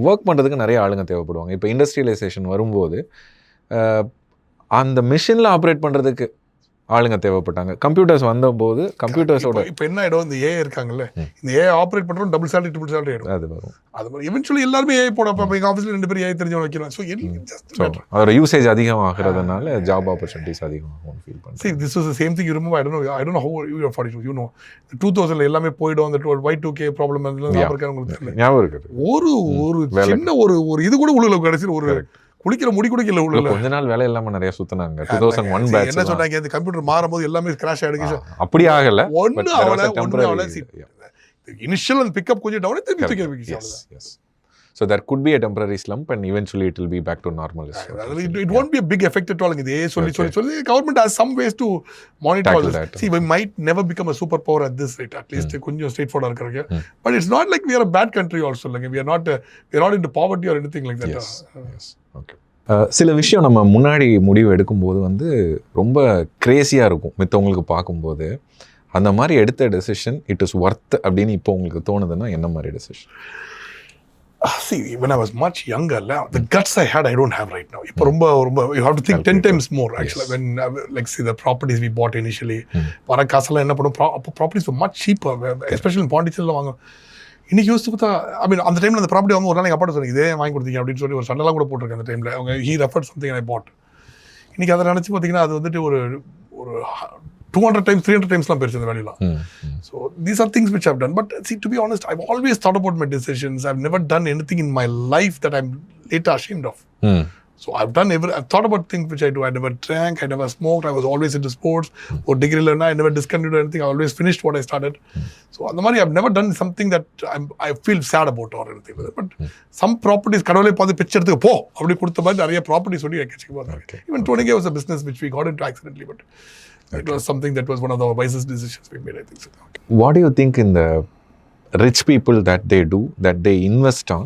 A: ஒர்க் பண்ணுறதுக்கு நிறைய ஆளுங்க தேவைப்படுவாங்க. இப்போ இண்டஸ்ட்ரியலைசேஷன் வரும்போது அந்த மிஷினில் ஆப்ரேட் பண்ணுறதுக்கு ஆளுங்க தேவைப்பட்டாங்க. கம்ப்யூட்டர்ஸ் வந்தபோது கம்ப்யூட்டர்ஸோட
B: இப்போ என்ன ஆகிடும், இந்த ஏஐ இருக்காங்கல்ல, இந்த ஏஐ ஆப்ரேட் பண்ணுறோம் டபுள் சேலரி ஆகிடும். அது வரும். அது மாதிரி எவென்ச்சுவலி எல்லாருமே ஏஐ போட. இப்போ எங்கள் ஆஃபீஸில் 2 பேர் ஏஐ தெரிஞ்சவங்க வைக்கலாம். ஸோ
A: அதோட யூசேஜ் அதிகமாகிறதுனால ஜாப் ஆப்பர்ச்சுனிட்டிஸ் அதிகமாகும் ஃபீல் பண்ணுறேன்.
B: See, this was the same thing you remember. I don't know how you are 42. You know, 2000 எல்லாமே போய்டும். அந்த Y2K ப்ராப்ளம் எல்லாம்
A: ஞாபகம் இருக்குது.
B: ஒரு சின்ன ஒரு இது கூட உள்ள கடைசியில் ஒரு குளிக்கிற முடி குடிக்கல உள்ள
A: கொஞ்ச நாள் வேலை இல்லாம நிறைய சுத்தினாங்க. 2001 பேட்ச்
B: என்ன சொன்னாங்க, இந்த கம்ப்யூட்டர் மாறும்போது எல்லாமே கிராஷ் ஆயிடுச்சு.
A: அப்படி ஆகல.
B: ஒண்ணு அவள இனிஷியல் அந்த பிக்கப் கொஞ்சம் டவுன் திருப்பி தூக்கி வைக்கிச்சு.
A: So there could be a temporary slump and eventually it will be back to normal.
B: It won't be a big effect at all. இதே சொல்லி government has some ways to monitor all this. See, we might never become a superpower at this rate. At least கொஞ்சம் straightforward இருக்கறங்க. But it's not like we are a bad country also. Like we are not into poverty or anything like that.
A: Yes. Okay. சில விஷயம் நம்ம முன்னாடி முடிவு எடுக்கும்போது வந்து ரொம்ப கிரேசியாக இருக்கும் மித்தவங்களுக்கு பார்க்கும்போது. அந்த மாதிரி எடுத்த டெசிஷன் இட் இஸ் ஒர்த் அப்படின்னு இப்போ உங்களுக்கு தோணுதுன்னா என்ன மாதிரி decision?
B: See, when I was much younger, the guts I had, I don't have right now. இப்போ ரொம்ப you have to think 10 times more actually. When like see the properties we bought initially, வர காசெல்லாம் என்ன பண்ணும், properties were much cheaper, especially in பாண்டிச்சேரியில் வாங்க. இன்னைக்கு யோசிச்சு பார்த்தா, ஐ மீன் அந்த டைமில் அந்த ப்ராப்பர்ட்டி வாங்க ஒரு நாள் எங்கள் அப்பாட்ட சொன்னீங்க, இதே வாங்கி கொடுத்தீங்க அப்படின்னு சொல்லி ஒரு சண்டெல்லாம் கூட போட்டிருக்கேன் அந்த டைமில். அவங்க he referred something and I bought. இன்னைக்கு அதை நினச்சி பார்த்தீங்கன்னா அது வந்துட்டு ஒரு 200 times 300 timesலாம் போயிருச்சு அந்த வேல்யூலாம். So these are things which I've done. But see, to be honest, I've always thought about my decisions. I've never done anything in my life that I'm later ashamed of. So I've thought about things which I do. I never drank, I never smoked, I was always into sports. Or degree learner, I never discontinued anything. I always finished what I started. So அந்த மாதிரி I've never done something that I feel sad about or anything. But some properties கடவுளே பார்த்து பிச்சை எடுத்து போ அப்படி கொடுத்த மாதிரி நிறைய ப்ராப்பர்ட்டிஸ் சொல்லி கேட்க போகிறாங்க. Even Toni Guy was a business which we got into accidentally, but it was something that was one of the wisest decisions we made, I think so.
A: What do you think in the rich people that they invest on,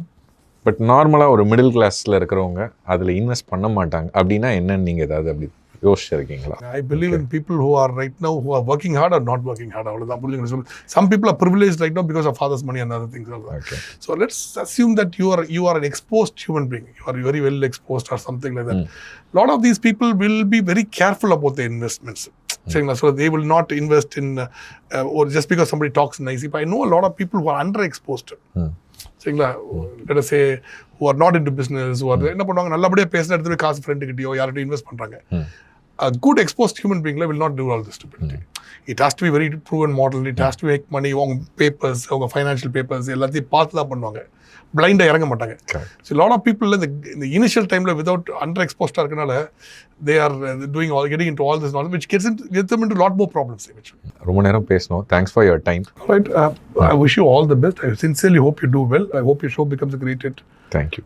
A: but நார்மலாக ஒரு middle கிளாஸில் இருக்கிறவங்க அதில் invest பண்ண மாட்டாங்க அப்படின்னா என்னன்னு நீங்கள் ஏதாவது அப்படி யோசிச்சிருக்கீங்களா?
B: I believe in people who are right now who are working hard or not working hard. அவ்வளோதான் புரிஞ்சுக்கணும் சொல்லு. Some people are privileged right now because of father's money and other things. Okay. So let's assume that you are an exposed human being. You are very well exposed or something like that. A lot of these people will be very careful about their investments. So they will not invest in or just because somebody talks nicely. But I know a lot of people who are underexposed. சரிங்களா, let us say who are not into business, who are என்ன பண்ணுவாங்க, நல்லபடியாக பேசின இடத்துல காசு ஃப்ரெண்டுக்கிட்டயோ யார்கிட்டயோ invest பண்ணுறாங்க. A good exposed human being will not do all this stupidity. It has to be very proven model. It has to make money. அவங்க papers, அவங்க ஃபைனான்ஷியல் பேப்பர்ஸ் எல்லாத்தையும் பார்த்து தான் பண்ணுவாங்க. பிளைண்டாக இறங்க மாட்டாங்க. So a lot of people இந்த initial டைமில் without underexposed இருக்கனால they are getting into all this knowledge which gets them into a lot more problems eventually.
A: ரொம்ப நேரம் பேசணும். Thanks for your time.
B: All right. I wish you all the best. I sincerely hope you do well. I hope your show becomes a great hit.
A: Thank you.